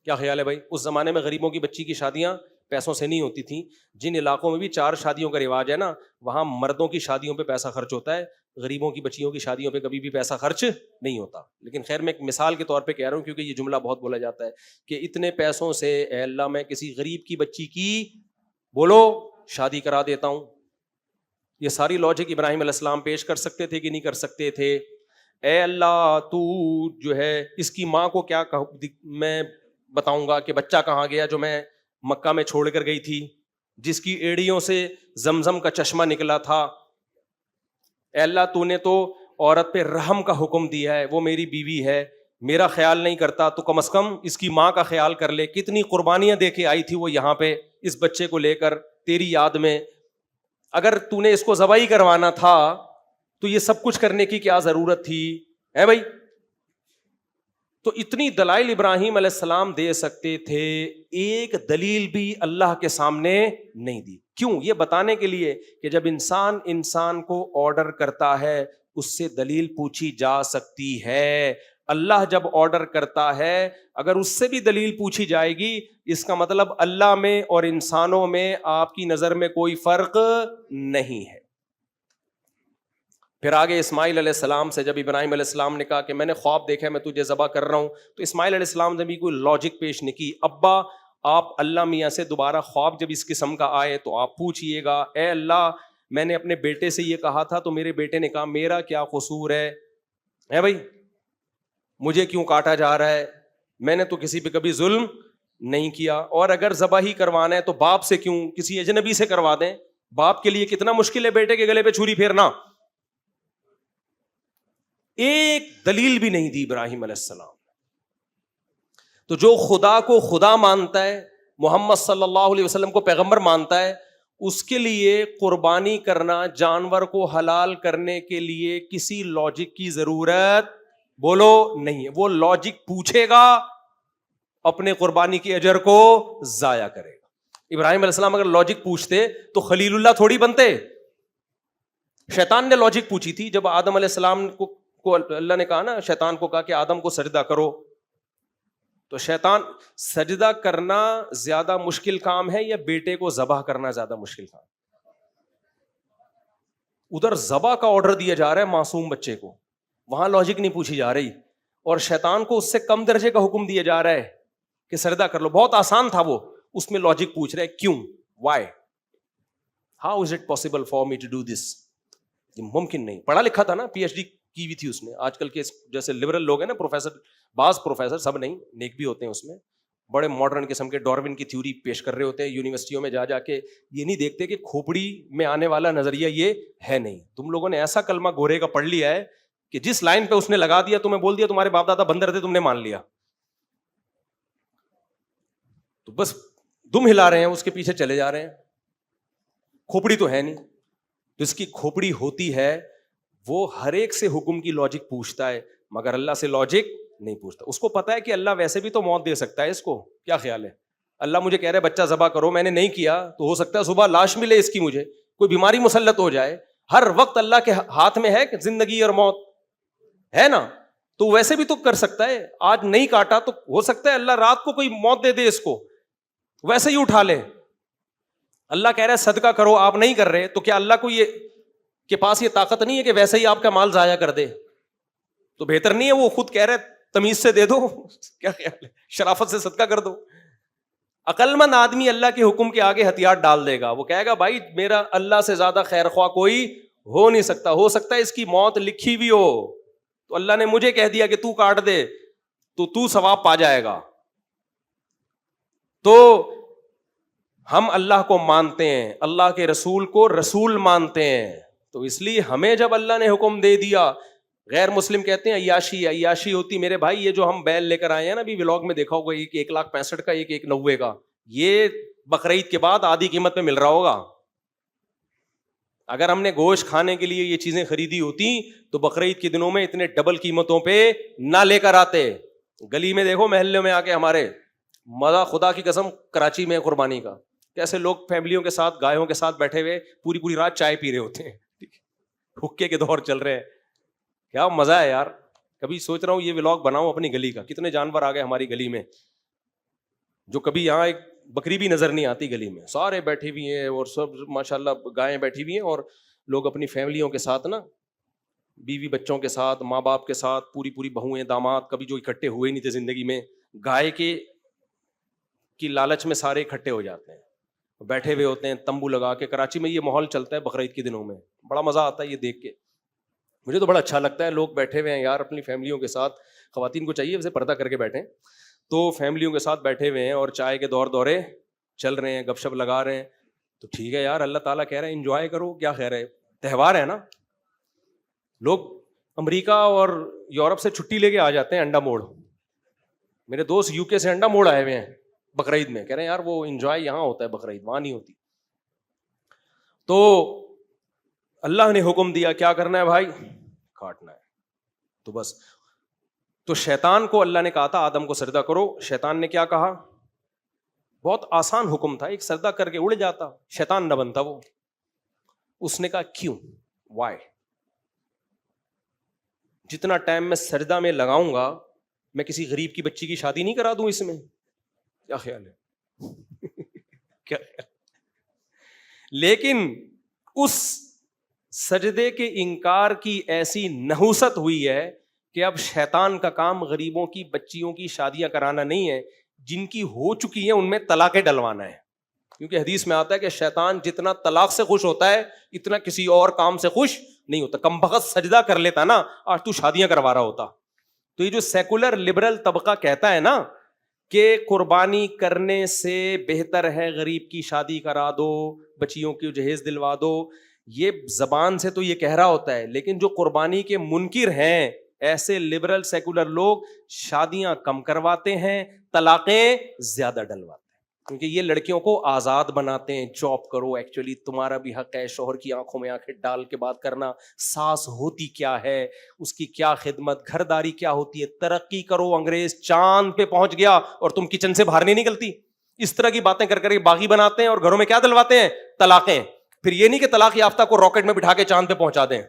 کیا خیال ہے بھائی؟ اس زمانے میں غریبوں کی بچی کی شادیاں پیسوں سے نہیں ہوتی تھیں، جن علاقوں میں بھی 4 شادیوں کا رواج ہے نا، وہاں مردوں کی شادیوں پہ پیسہ خرچ ہوتا ہے، غریبوں کی بچیوں کی شادیوں پہ کبھی بھی پیسہ خرچ نہیں ہوتا۔ لیکن خیر میں ایک مثال کے طور پہ کہہ رہا ہوں، کیونکہ یہ جملہ بہت بولا جاتا ہے کہ اتنے پیسوں سے اے اللہ میں کسی غریب کی بچی کی بولو شادی کرا دیتا ہوں۔ یہ ساری لاجک ابراہیم علیہ السلام پیش کر سکتے تھے کہ نہیں کر سکتے تھے؟ اے اللہ تو جو ہے اس کی ماں کو کیا میں بتاؤں گا کہ بچہ کہاں گیا جو میں مکہ میں چھوڑ کر گئی تھی، جس کی ایڑیوں سے زمزم کا چشمہ نکلا تھا؟ اے اللہ تو نے تو عورت پہ رحم کا حکم دیا ہے، وہ میری بیوی ہے، میرا خیال نہیں کرتا تو کم از کم اس کی ماں کا خیال کر لے۔ کتنی قربانیاں دے کے آئی تھی وہ یہاں پہ اس بچے کو لے کر تیری یاد میں، اگر تو نے اس کو ذبح ہی کروانا تھا تو یہ سب کچھ کرنے کی کیا ضرورت تھی؟ ہے بھائی؟ تو اتنی دلائل ابراہیم علیہ السلام دے سکتے تھے، ایک دلیل بھی اللہ کے سامنے نہیں دی۔ کیوں؟ یہ بتانے کے لیے کہ جب انسان کو آرڈر کرتا ہے اس سے دلیل پوچھی جا سکتی ہے۔ اللہ جب آرڈر کرتا ہے اگر اس سے بھی دلیل پوچھی جائے گی، اس کا مطلب اللہ میں اور انسانوں میں آپ کی نظر میں کوئی فرق نہیں ہے۔ پھر آگے اسماعیل علیہ السلام سے جب ابراہیم علیہ السلام نے کہا کہ میں نے خواب دیکھا ہے میں تجھے ذبح کر رہا ہوں، تو اسماعیل علیہ السلام نے بھی کوئی لاجک پیش نہیں کی. ابا آپ اللہ میاں سے دوبارہ خواب جب اس قسم کا آئے تو آپ پوچھئے گا، اے اللہ میں نے اپنے بیٹے سے یہ کہا تھا تو میرے بیٹے نے کہا میرا کیا قصور ہے بھائی، مجھے کیوں کاٹا جا رہا ہے، میں نے تو کسی پہ کبھی ظلم نہیں کیا، اور اگر ذبح ہی کروانا ہے تو باپ سے کیوں، کسی اجنبی سے کروا دیں. باپ کے لیے کتنا مشکل ہے بیٹے کے گلے پہ چھری پھیرنا. ایک دلیل بھی نہیں دی ابراہیم علیہ السلام. تو جو خدا کو خدا مانتا ہے، محمد صلی اللہ علیہ وسلم کو پیغمبر مانتا ہے، اس کے لیے قربانی کرنا، جانور کو حلال کرنے کے لیے کسی لاجک کی ضرورت بولو نہیں ہے. وہ لاجک پوچھے گا، اپنے قربانی کی اجر کو ضائع کرے گا. ابراہیم علیہ السلام اگر لاجک پوچھتے تو خلیل اللہ تھوڑی بنتے. شیطان نے لاجک پوچھی تھی جب آدم علیہ السلام کو اللہ نے کہا نا، شیطان کو کہا کہ آدم کو سجدہ کرو، تو شیطان سجدہ کرنا زیادہ مشکل کام ہے یا بیٹے کو ذبح کرنا زیادہ مشکل کام؟ ادھر ذبح کا آرڈر دیا جا رہا ہے معصوم بچے کو، وہاں لاجک نہیں پوچھی جا رہی، اور شیطان کو اس سے کم درجے کا حکم دیا جا رہا ہے کہ سجدہ کر لو. بہت آسان تھا وہ، اس میں لاجک پوچھ رہے کیوں، why, how is it possible for me to do this. یہ ممکن نہیں. پڑھا لکھا تھا نا، پی ایچ ڈی کی بھی تھی اس نے. آج کل کے جیسے لبرل لوگ ہیں نا، پروفیسر، بعض پروفیسر، سب نہیں، نیک بھی ہوتے ہیں اس میں، بڑے ماڈرن قسم کے ڈاروین کی تھیوری پیش کر رہے ہوتے ہیں یونیورسٹیوں میں جا کے. یہ نہیں دیکھتے کہ کھوپڑی میں آنے والا نظریہ یہ ہے نہیں. تم لوگوں نے ایسا کلمہ گورے کا پڑھ لیا ہے کہ جس لائن پہ اس نے لگا دیا تمہیں بول دیا تمہارے باپ دادا بندر تھے، تم نے مان لیا، تو بس دم ہلا رہے ہیں، اس کے پیچھے چلے جا رہے ہیں. کھوپڑی تو ہے نہیں. جس کی کھوپڑی ہوتی ہے وہ ہر ایک سے حکم کی لاجک پوچھتا ہے، مگر اللہ سے لاجک نہیں پوچھتا. اس کو پتا ہے کہ اللہ ویسے بھی تو موت دے سکتا ہے. اس کو کیا خیال ہے، اللہ مجھے کہہ رہے بچہ ذبح کرو، میں نے نہیں کیا تو ہو سکتا ہے صبح لاش ملے اس کی، مجھے کوئی بیماری مسلط ہو جائے. ہر وقت اللہ کے ہاتھ میں ہے کہ زندگی اور موت ہے نا، تو ویسے بھی تو کر سکتا ہے. آج نہیں کاٹا تو ہو سکتا ہے اللہ رات کو کوئی موت دے دے اس کو، ویسے ہی اٹھا لے. اللہ کہہ رہا ہے صدقہ کرو، آپ نہیں کر رہے، تو کیا اللہ کو یہ کے پاس یہ طاقت نہیں ہے کہ ویسے ہی آپ کا مال ضائع کر دے؟ تو بہتر نہیں ہے وہ خود کہہ رہے تمیز سے دے دو؟ کیا خیال ہے، شرافت سے صدقہ کر دو. عقل مند آدمی اللہ کے حکم کے آگے ہتھیار ڈال دے گا. وہ کہے گا بھائی میرا اللہ سے زیادہ خیر خواہ کوئی ہو نہیں سکتا. ہو سکتا ہے اس کی موت لکھی بھی ہو، تو اللہ نے مجھے کہہ دیا کہ تو کاٹ دے تو ثواب پا جائے گا. تو ہم اللہ کو مانتے ہیں، اللہ کے رسول کو رسول مانتے ہیں، تو اس لیے ہمیں جب اللہ نے حکم دے دیا. غیر مسلم کہتے ہیں عیاشی ہوتی. میرے بھائی یہ جو ہم بیل لے کر آئے ہیں نا، ابھی ولاگ میں دیکھا ہوگا، 1,65,000 کا، 1,90,000 کا، یہ بقرعید کے بعد آدھی قیمت پہ مل رہا ہوگا. اگر ہم نے گوشت کھانے کے لیے یہ چیزیں خریدی ہوتی تو بقرعید کے دنوں میں اتنے ڈبل قیمتوں پہ نہ لے کر آتے. گلی میں دیکھو، محلے میں آ کے ہمارے مزہ، خدا کی قسم قراچی میں قربانی کا، کیسے لوگ فیملیوں کے ساتھ، گایوں کے ساتھ بیٹھے ہوئے پوری رات چائے پی رہے ہوتے ہیں، حقے کے دور چل رہے ہیں. کیا مزہ ہے یار. کبھی سوچ رہا ہوں یہ ولاگ بناؤں اپنی گلی کا. کتنے جانور آ گئے ہماری گلی میں جو کبھی یہاں ایک بکری بھی نظر نہیں آتی گلی میں. سارے بیٹھے ہوئی ہیں اور سب ماشاءاللہ گائیں بیٹھی ہوئی ہیں، اور لوگ اپنی فیملیوں کے ساتھ نا، بیوی بچوں کے ساتھ، ماں باپ کے ساتھ، پوری بہویں داماد کبھی جو اکٹھے ہوئے نہیں تھے زندگی میں، گائے کی لالچ میں سارے اکٹھے ہو جاتے ہیں، بیٹھے ہوئے ہوتے ہیں تمبو لگا کے. کراچی میں یہ ماحول چلتا ہے بقرعید کے دنوں میں. بڑا مزہ آتا ہے یہ دیکھ کے. مجھے تو بڑا اچھا لگتا ہے، لوگ بیٹھے ہوئے ہیں یار اپنی فیملیوں کے ساتھ. خواتین کو چاہیے ویسے پردہ کر کے بیٹھیں، تو فیملیوں کے ساتھ بیٹھے ہوئے ہیں اور چائے کے دورے چل رہے ہیں، گپ شپ لگا رہے ہیں. تو ٹھیک ہے یار، اللہ تعالیٰ کہہ رہے ہیں انجوائے کرو، کیا خیر ہے، تہوار ہے نا. لوگ امریکہ اور یورپ سے چھٹی لے کے آ جاتے ہیں انڈا موڑ. میرے دوست یو کے سے انڈا موڑ آئے ہوئے ہیں بقرعید میں، کہہ رہے ہیں یار وہ انجوائے یہاں ہوتا ہے بقرعید، وہاں نہیں ہوتی. تو اللہ نے حکم دیا کیا کرنا ہے بھائی، کاٹنا ہے. تو بس، تو شیطان کو اللہ نے کہا تھا آدم کو سجدہ کرو. شیطان نے کیا کہا؟ بہت آسان حکم تھا، ایک سجدہ کر کے اڑ جاتا، شیطان نہ بنتا وہ. اس نے کہا کیوں، وائی. جتنا ٹائم میں سجدہ میں لگاؤں گا، میں کسی غریب کی بچی کی شادی نہیں کرا دوں اس میں. کیا خیال ہے؟ کیا خیال؟ لیکن اس سجدے کے انکار کی ایسی نحوست ہوئی ہے کہ اب شیطان کا کام غریبوں کی بچیوں کی شادیاں کرانا نہیں ہے، جن کی ہو چکی ہیں ان میں طلاقیں ڈلوانا ہے. کیونکہ حدیث میں آتا ہے کہ شیطان جتنا طلاق سے خوش ہوتا ہے اتنا کسی اور کام سے خوش نہیں ہوتا. کمبخت سجدہ کر لیتا نا، آج تو شادیاں کروا رہا ہوتا. تو یہ جو سیکولر لبرل طبقہ کہتا ہے نا کہ قربانی کرنے سے بہتر ہے غریب کی شادی کرا دو، بچیوں کی جہیز دلوا دو، یہ زبان سے تو یہ کہہ رہا ہوتا ہے، لیکن جو قربانی کے منکر ہیں ایسے لبرل سیکولر لوگ شادیاں کم کرواتے ہیں، طلاقیں زیادہ ڈلواتے ہیں، کیونکہ یہ لڑکیوں کو آزاد بناتے ہیں. جاب کرو، ایکچولی تمہارا بھی حق ہے شوہر کی آنکھوں میں آنکھیں ڈال کے بات کرنا، ساس ہوتی کیا ہے، اس کی کیا خدمت، گھرداری کیا ہوتی ہے، ترقی کرو. انگریز چاند پہ پہنچ گیا اور تم کچن سے باہر نہیں نکلتی. اس طرح کی باتیں کر کے باغی بناتے ہیں اور گھروں میں کیا دلواتے ہیں؟ طلاقیں. پھر یہ نہیں کہ طلاق یافتہ کو راکٹ میں بٹھا کے چاند پہ پہنچا دیں،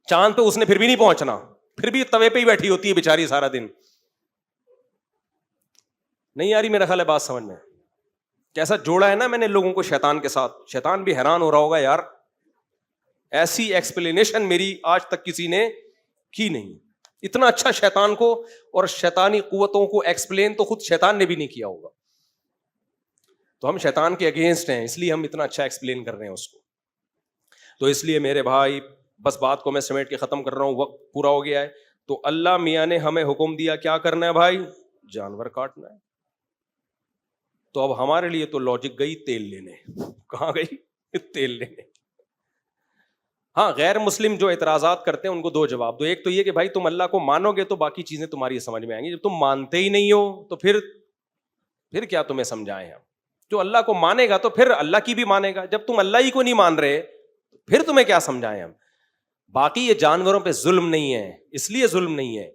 چاند پہ اس نے پھر بھی نہیں پہنچنا، پھر بھی توے پہ ہی بیٹھی ہوتی ہے بیچاری سارا دن. نہیں آ رہی میرا خیال ہے بات سمجھ میں؟ کیسا جوڑا ہے نا میں نے لوگوں کو شیطان کے ساتھ. شیطان بھی حیران ہو رہا ہوگا یار، ایسی ایکسپلینیشن میری آج تک کسی نے کی نہیں. اتنا اچھا شیطان کو اور شیطانی قوتوں کو ایکسپلین تو خود شیطان نے بھی نہیں کیا ہوگا. تو ہم شیطان کے اگینسٹ ہیں، اس لیے ہم اتنا اچھا ایکسپلین کر رہے ہیں اس کو. تو اس لیے میرے بھائی بس بات کو میں سمیٹ کے ختم کر رہا ہوں، وقت پورا ہو گیا ہے. تو اللہ میاں نے ہمیں حکم دیا کیا کرنا ہے بھائی؟ جانور کاٹنا ہے. تو اب ہمارے لیے تو لاجک گئی تیل لینے. کہاں گئی؟ تیل لینے. ہاں غیر مسلم جو اعتراضات کرتے ہیں ان کو دو جواب دو. ایک تو یہ کہ بھائی تم اللہ کو مانو گے تو باقی چیزیں تمہاری سمجھ میں آئیں گی، جب تم مانتے ہی نہیں ہو تو پھر کیا تمہیں سمجھائیں ہم. جو اللہ کو مانے گا تو پھر اللہ کی بھی مانے گا، جب تم اللہ ہی کو نہیں مان رہے پھر تمہیں کیا سمجھائیں ہم. باقی یہ جانوروں پہ ظلم نہیں ہے، اس لیے ظلم نہیں ہے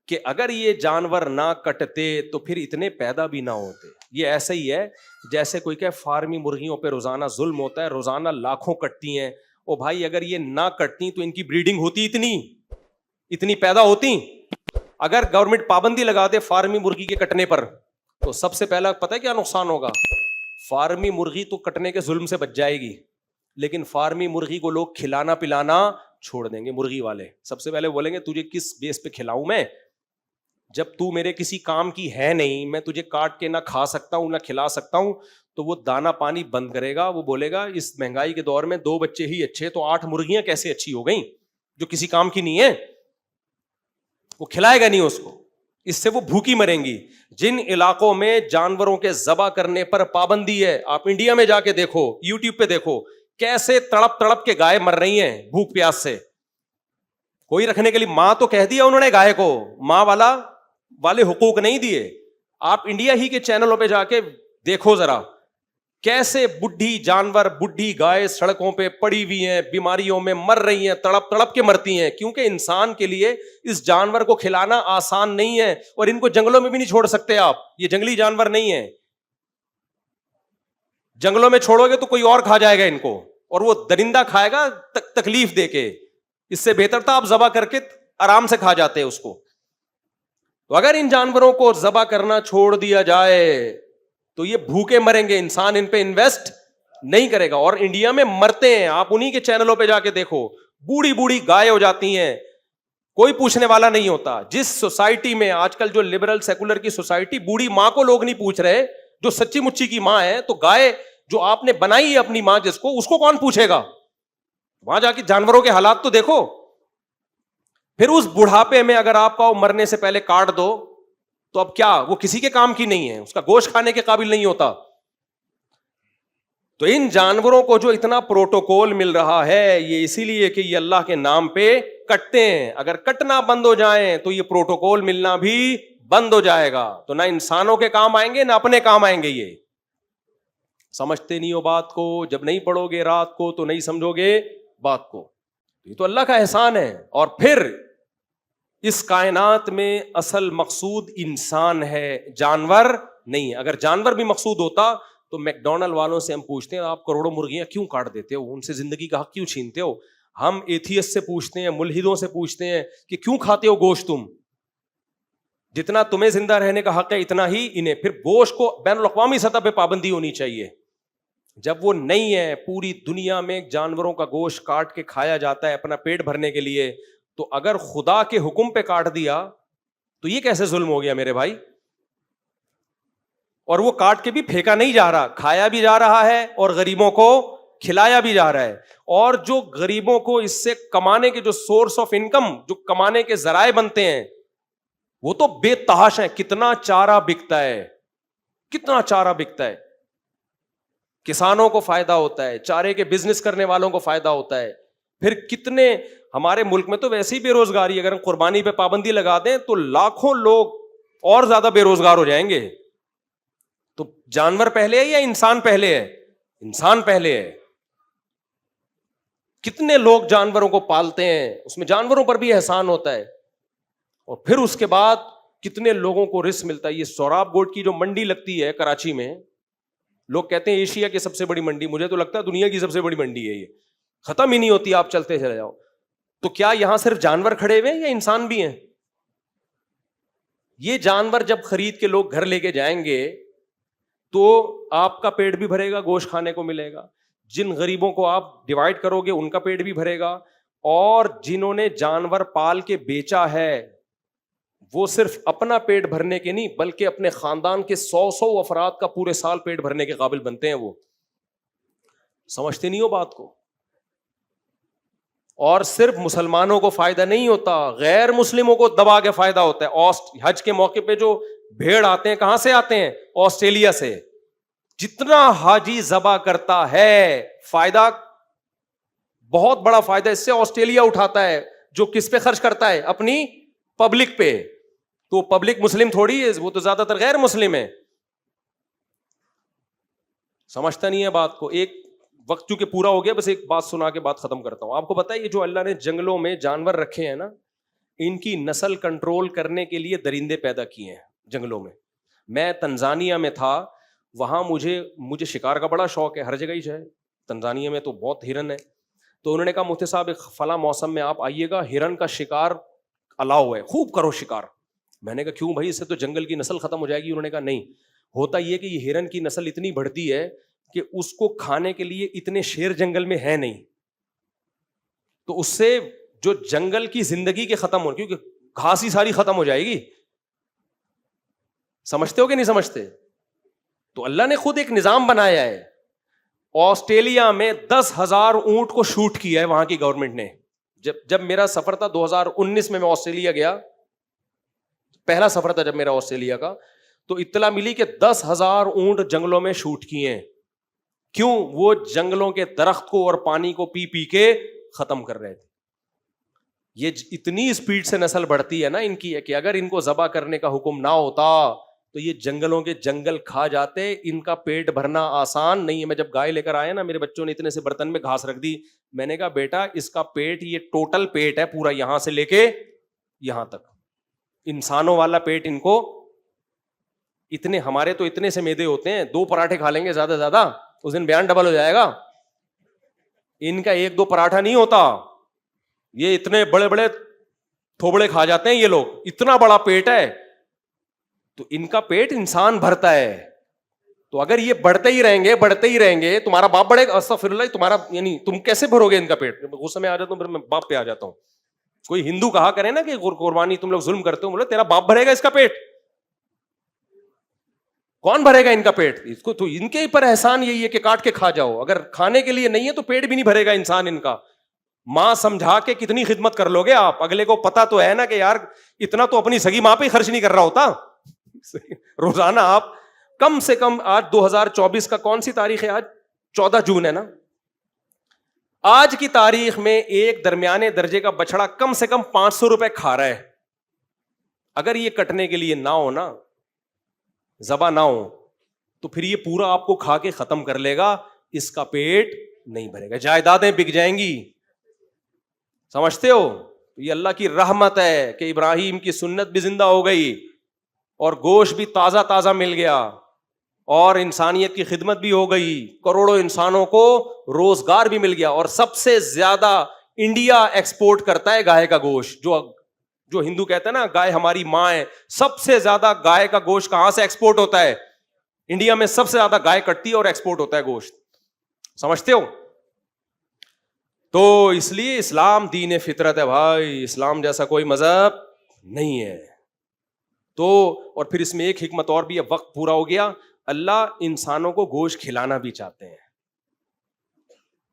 کہ اگر یہ جانور نہ کٹتے تو پھر اتنے پیدا بھی نہ ہوتے. یہ ایسا ہی ہے جیسے کوئی کہ فارمی مرغیوں پہ روزانہ ظلم ہوتا ہے، روزانہ لاکھوں کٹتی ہیں. او بھائی اگر یہ نہ کٹتی تو ان کی بریڈنگ ہوتی اتنی پیدا ہوتی. اگر گورنمنٹ پابندی لگا دے فارمی مرغی کے کٹنے پر تو سب سے پہلا پتہ ہے کیا نقصان ہوگا؟ فارمی مرغی تو کٹنے کے ظلم سے بچ جائے گی، لیکن فارمی مرغی کو لوگ کھلانا پلانا چھوڑ دیں گے. مرغی والے سب سے پہلے بولیں گے تجھے کس بیس پہ کھلاؤں میں، جب تو میرے کسی کام کی ہے نہیں، میں تجھے کاٹ کے نہ کھا سکتا ہوں نہ کھلا سکتا ہوں. تو وہ دانا پانی بند کرے گا، وہ بولے گا اس مہنگائی کے دور میں 2 بچے ہی اچھے، تو 8 مرغیاں کیسے اچھی ہو گئیں جو کسی کام کی نہیں ہے. وہ کھلائے گا نہیں اس کو، اس سے وہ بھوکی مریں گی. جن علاقوں میں جانوروں کے ذبح کرنے پر پابندی ہے، آپ انڈیا میں جا کے دیکھو، یوٹیوب پہ دیکھو کیسے تڑپ تڑپ کے گائے مر رہی ہیں بھوک پیاس سے. کوئی رکھنے کے لیے ماں تو کہہ دیا انہوں نے گائے کو، ماں والے حقوق نہیں دیے. آپ انڈیا ہی کے چینلوں پہ جا کے دیکھو ذرا کیسے بڈھی جانور، بڈھی گائے سڑکوں پہ پڑی ہوئی ہیں، بیماریوں میں مر رہی ہیں، تڑپ تڑپ کے مرتی ہیں. کیونکہ انسان کے لیے اس جانور کو کھلانا آسان نہیں ہے، اور ان کو جنگلوں میں بھی نہیں چھوڑ سکتے آپ. یہ جنگلی جانور نہیں ہے، جنگلوں میں چھوڑو گے تو کوئی اور کھا جائے گا ان کو، اور وہ درندہ کھائے گا تکلیف دے کے. اس سے بہتر تھا آپ ذبح کر کے آرام سے کھا جاتے اس کو. تو اگر ان جانوروں کو ذبح کرنا چھوڑ دیا جائے تو یہ بھوکے مریں گے، انسان ان پہ انویسٹ نہیں کرے گا. اور انڈیا میں مرتے ہیں، آپ انہی کے چینلوں پہ جا کے دیکھو، بوڑھی بوڑھی گائے ہو جاتی ہیں، کوئی پوچھنے والا نہیں ہوتا. جس سوسائٹی میں آج کل جو لبرل سیکولر کی سوسائٹی، بوڑھی ماں کو لوگ نہیں پوچھ رہے جو سچی مچی کی ماں ہے. تو گائے جو آپ نے بنائی ہے اپنی ماں جس کو، اس کو کون پوچھے گا؟ وہاں جا کے جانوروں کے حالات تو دیکھو. پھر اس بڑھاپے میں اگر آپ کا مرنے سے پہلے کاٹ دو تو اب کیا وہ کسی کے کام کی نہیں ہے، اس کا گوشت کھانے کے قابل نہیں ہوتا. تو ان جانوروں کو جو اتنا پروٹوکول مل رہا ہے یہ اسی لیے کہ یہ اللہ کے نام پہ کٹتے ہیں. اگر کٹنا بند ہو جائیں تو یہ پروٹوکول ملنا بھی بند ہو جائے گا. تو نہ انسانوں کے کام آئیں گے نہ اپنے کام آئیں گے. یہ سمجھتے نہیں ہو بات کو، جب نہیں پڑھو گے رات کو تو نہیں سمجھو گے بات کو. یہ تو اللہ کا احسان ہے. اور پھر اس کائنات میں اصل مقصود انسان ہے، جانور نہیں. اگر جانور بھی مقصود ہوتا تو میک ڈونلڈ والوں سے ہم پوچھتے ہیں آپ کروڑوں مرغیاں کیوں کاٹ دیتے ہو، ان سے زندگی کا حق کیوں چھینتے ہو. ہم ایتھیسٹ سے پوچھتے ہیں، ملحدوں سے پوچھتے ہیں کہ کیوں کھاتے ہو گوشت تم، جتنا تمہیں زندہ رہنے کا حق ہے اتنا ہی انہیں. پھر گوشت کو بین الاقوامی سطح پہ پابندی ہونی چاہیے. جب وہ نہیں ہے, پوری دنیا میں جانوروں کا گوشت کاٹ کے کھایا جاتا ہے اپنا پیٹ بھرنے کے لیے, تو اگر خدا کے حکم پہ کاٹ دیا تو یہ کیسے ظلم ہو گیا میرے بھائی؟ اور وہ کاٹ کے بھی پھینکا نہیں جا رہا, کھایا بھی جا رہا ہے اور غریبوں کو کھلایا بھی جا رہا ہے. اور جو غریبوں کو اس سے کمانے کے جو سورس آف انکم, جو کمانے کے ذرائع بنتے ہیں, وہ تو بے تحاش ہیں. کتنا چارہ بکتا ہے, کتنا چارہ بکتا ہے, کسانوں کو فائدہ ہوتا ہے, چارے کے بزنس کرنے والوں کو فائدہ ہوتا ہے. پھر کتنے ہمارے ملک میں تو ویسی بے روزگاری, اگر قربانی پہ پابندی لگا دیں تو لاکھوں لوگ اور زیادہ بے روزگار ہو جائیں گے. تو جانور پہلے ہے یا انسان پہلے ہے؟ انسان پہلے ہے. کتنے لوگ جانوروں کو پالتے ہیں, اس میں جانوروں پر بھی احسان ہوتا ہے. اور پھر اس کے بعد کتنے لوگوں کو رزق ملتا ہے. یہ سوراب گوٹ کی جو منڈی لگتی ہے کراچی میں, لوگ کہتے ہیں ایشیا کی سب سے بڑی منڈی, مجھے تو لگتا ہے دنیا کی سب سے بڑی منڈی ہے, یہ ختم ہی نہیں ہوتی, آپ چلتے چلے جاؤ. تو کیا یہاں صرف جانور کھڑے ہوئے ہیں یا انسان بھی ہیں؟ یہ جانور جب خرید کے لوگ گھر لے کے جائیں گے تو آپ کا پیٹ بھی بھرے گا, گوشت کھانے کو ملے گا. جن غریبوں کو آپ ڈیوائڈ کرو گے ان کا پیٹ بھی بھرے گا, اور جنہوں نے جانور پال کے بیچا ہے وہ صرف اپنا پیٹ بھرنے کے نہیں بلکہ اپنے خاندان کے 100 افراد کا پورے سال پیٹ بھرنے کے قابل بنتے ہیں. وہ سمجھتے نہیں ہو بات کو. اور صرف مسلمانوں کو فائدہ نہیں ہوتا, غیر مسلموں کو دبا کے فائدہ ہوتا ہے. حج کے موقع پہ جو بھیڑ آتے ہیں کہاں سے آتے ہیں؟ آسٹریلیا سے. جتنا حاجی ذبح کرتا ہے فائدہ, بہت بڑا فائدہ اس سے آسٹریلیا اٹھاتا ہے, جو کس پہ خرچ کرتا ہے؟ اپنی پبلک پہ. تو پبلک مسلم تھوڑی ہے, وہ تو زیادہ تر غیر مسلم ہے. سمجھتا نہیں ہے بات کو. ایک وقت چونکہ پورا ہو گیا, بس ایک بات سنا کے بات ختم کرتا ہوں. آپ کو پتا ہے یہ جو اللہ نے جنگلوں میں جانور رکھے ہیں نا, ان کی نسل کنٹرول کرنے کے لیے درندے پیدا کیے ہیں جنگلوں میں. میں تنزانیہ میں تھا, وہاں مجھے شکار کا بڑا شوق ہے, ہر جگہ ہی ہے. تنزانیہ میں تو بہت ہرن ہے. تو انہوں نے کہا مفتی صاحب ایک فلاں موسم میں آپ آئیے گا, ہرن کا شکار الاؤ ہے, خوب کرو شکار. میں نے کہا کیوں بھائی, اس سے تو جنگل کی نسل ختم ہو جائے گی. انہوں نے کہا نہیں, ہوتا یہ کہ یہ ہرن کی نسل اتنی بڑھتی ہے کہ اس کو کھانے کے لیے اتنے شیر جنگل میں ہے نہیں, تو اس سے جو جنگل کی زندگی کے ختم ہو, کیونکہ گھاس ہی ساری ختم ہو جائے گی. سمجھتے ہو کہ نہیں سمجھتے؟ تو اللہ نے خود ایک نظام بنایا ہے. آسٹریلیا میں 10,000 اونٹ کو شوٹ کیا ہے وہاں کی گورنمنٹ نے. جب میرا سفر تھا 2019 میں آسٹریلیا گیا, پہلا سفر تھا جب میرا آسٹریلیا کا, تو اطلاع ملی کہ 10,000 اونٹ جنگلوں میں شوٹ کیے ہیں. کیوں؟ وہ جنگلوں کے درخت کو اور پانی کو پی پی کے ختم کر رہے تھے. یہ اتنی اسپیڈ سے نسل بڑھتی ہے نا ان کی, کہ اگر ان کو ذبح کرنے کا حکم نہ ہوتا تو یہ جنگلوں کے جنگل کھا جاتے. ان کا پیٹ بھرنا آسان نہیں ہے. میں جب گائے لے کر آیا نا, میرے بچوں نے اتنے سے برتن میں گھاس رکھ دی. میں نے کہا بیٹا اس کا پیٹ, یہ ٹوٹل پیٹ ہے پورا, یہاں سے لے کے یہاں تک, انسانوں والا پیٹ ان کو. اتنے ہمارے تو اتنے سے میدے ہوتے ہیں, 2 پراٹھے کھا لیں گے زیادہ زیادہ, اس دن بیان ڈبل ہو جائے گا. ان کا 1-2 پراٹھا نہیں ہوتا. یہ اتنے بڑے بڑے تھوبڑے کھا جاتے ہیں یہ لوگ, اتنا بڑا پیٹ ہے. تو ان کا پیٹ انسان بھرتا ہے. تو اگر یہ بڑھتے ہی رہیں گے, تمہارا باپ بڑھے گا, استغفر اللہ, تمہارا یعنی تم کیسے بھرو گے ان کا پیٹ؟ غصے میں آ جاتا ہوں, پھر میں باپ پہ آ جاتا ہوں. کوئی ہندو کہا کرے نا کہ قربانی تم لوگ ظلم کرتے ہو, بولے تیرا باپ بھرے گا اس کا پیٹ, کون بھرے گا ان کا پیٹ؟ اس کو تو ان کے پر احسان یہی ہے کہ کاٹ کے کھا جاؤ. اگر کھانے کے لیے نہیں ہے تو پیٹ بھی نہیں بھرے گا انسان ان کا. ماں سمجھا کے کتنی خدمت کر لو گے آپ؟ اگلے کو پتا تو ہے نا کہ یار اتنا تو اپنی سگی ماں پہ ہی خرچ نہیں کر رہا ہوتا روزانہ. آپ کم سے کم, آج 2024 کا کون سی تاریخ ہے؟ آج 14 جون ہے نا. آج کی تاریخ میں ایک درمیانے درجے کا بچڑا کم سے کم 500 روپے کھا رہا ہے. اگر یہ کٹنے کے لیے نہ ہو نا, ذبح نہ ہو, تو پھر یہ پورا آپ کو کھا کے ختم کر لے گا, اس کا پیٹ نہیں بھرے گا, جائیدادیں بک جائیں گی. سمجھتے ہو؟ یہ اللہ کی رحمت ہے کہ ابراہیم کی سنت بھی زندہ ہو گئی اور گوشت بھی تازہ تازہ مل گیا اور انسانیت کی خدمت بھی ہو گئی, کروڑوں انسانوں کو روزگار بھی مل گیا. اور سب سے زیادہ انڈیا ایکسپورٹ کرتا ہے گائے کا گوشت. جو ہندو کہتے ہیں نا گائے ہماری ماں ہے, سب سے زیادہ گائے کا گوشت کہاں سے ایکسپورٹ ہوتا ہے؟ انڈیا میں سب سے زیادہ گائے کٹتی ہے اور ایکسپورٹ ہوتا ہے گوشت. سمجھتے ہو؟ تو اس لیے اسلام دین فطرت ہے بھائی، اسلام جیسا کوئی مذہب نہیں ہے. تو اور پھر اس میں ایک حکمت اور بھی ہے، وقت پورا ہو گیا. اللہ انسانوں کو گوشت کھلانا بھی چاہتے ہیں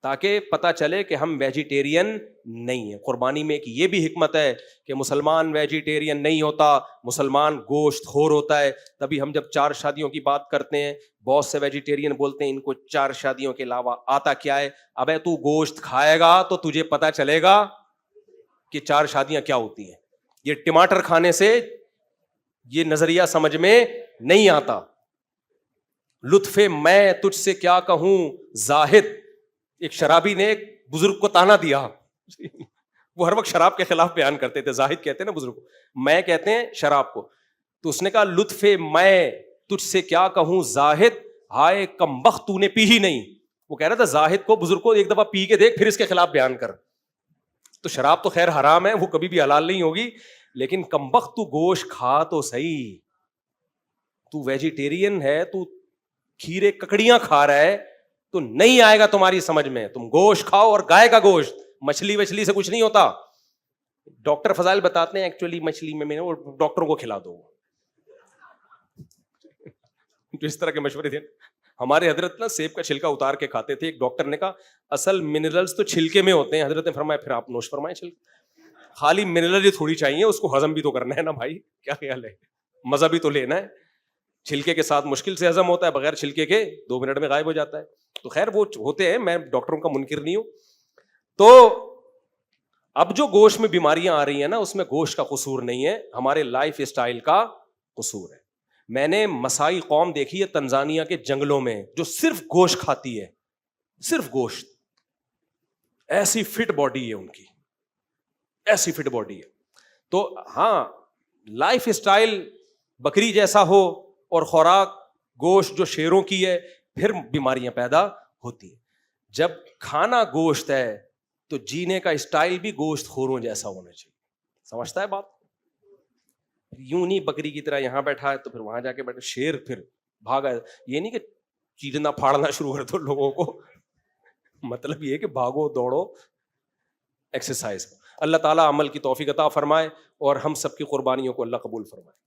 تاکہ پتہ چلے کہ ہم ویجیٹیرین نہیں ہیں. قربانی میں ایک یہ بھی حکمت ہے کہ مسلمان ویجیٹیرین نہیں ہوتا، مسلمان گوشت خور ہوتا ہے. تبھی ہم جب 4 شادیوں کی بات کرتے ہیں، بہت سے ویجیٹیرین بولتے ہیں ان کو 4 شادیوں کے علاوہ آتا کیا ہے. ابے تو گوشت کھائے گا تو تجھے پتہ چلے گا کہ 4 شادیاں کیا ہوتی ہیں. یہ ٹماٹر کھانے سے یہ نظریہ سمجھ میں نہیں آتا. لطف میں تجھ سے کیا کہوں زاہد، ایک شرابی نے ایک بزرگ کو تانا دیا. وہ ہر وقت شراب کے خلاف بیان کرتے تھے. زاہد کہتے ہیں نا بزرگ کو، میں کہتے ہیں شراب کو. تو اس نے کہا لطف میں تجھ سے کیا کہوں زاہد، ہائے کمبخت تو نے پی ہی نہیں. وہ کہہ رہا تھا زاہد کو، بزرگ کو، ایک دفعہ پی کے دیکھ پھر اس کے خلاف بیان کر. تو شراب تو خیر حرام ہے، وہ کبھی بھی حلال نہیں ہوگی، لیکن کمبخت تو گوشت کھا تو صحیح. تو ویجیٹیرین ہے، تو کھیرے ککڑیاں کھا رہا ہے تو نہیں آئے گا تمہاری سمجھ میں. تم گوشت کھاؤ، اور گائے کا گوشت، مچھلی وچھلی سے کچھ نہیں ہوتا. ڈاکٹر فضائل بتاتے ہیں ایکچولی مچھلی میں وہ ڈاکٹروں کو کھلا دو. جو اس طرح کے مشورے تھے ہمارے حضرت نا سیب کا چھلکا اتار کے کھاتے تھے. ایک ڈاکٹر نے کہا اصل منرلز تو چھلکے میں ہوتے ہیں. حضرت نے فرمایا پھر آپ نوش فرمائیں چھلکا. خالی منرل ہی تھوڑی چاہیے، اس کو ہضم بھی تو کرنا ہے نا بھائی. کیا خیال ہے؟ مزہ بھی تو لینا ہے. چھلکے کے ساتھ مشکل سے ہضم ہوتا ہے، بغیر چھلکے کے 2 منٹ میں غائب ہو جاتا ہے. تو خیر وہ ہوتے ہیں، میں ڈاکٹروں کا منکر نہیں ہوں. تو اب جو گوشت میں بیماریاں آ رہی ہیں نا، اس میں گوشت کا قصور نہیں ہے، ہمارے لائف اسٹائل کا قصور ہے. میں نے مسائی قوم دیکھی ہے تنزانیہ کے جنگلوں میں جو صرف گوشت کھاتی ہے، صرف گوشت. ایسی فٹ باڈی ہے ان کی، ایسی فٹ باڈی ہے. تو ہاں لائف اسٹائل بکری جیسا ہو اور خوراک گوشت جو شیروں کی ہے، پھر بیماریاں پیدا ہوتی ہیں. جب کھانا گوشت ہے تو جینے کا اسٹائل بھی گوشت خوروں جیسا ہونا چاہیے. سمجھتا ہے بات؟ یوں نہیں بکری کی طرح یہاں بیٹھا ہے تو پھر وہاں جا کے بیٹھا. شیر پھر بھاگا، یہ نہیں کہ چیرنا پھاڑنا شروع کر دو لوگوں کو. مطلب یہ کہ بھاگو دوڑو، ایکسرسائز. اللہ تعالیٰ عمل کی توفیق عطا فرمائے اور ہم سب کی قربانیوں کو اللہ قبول فرمائے.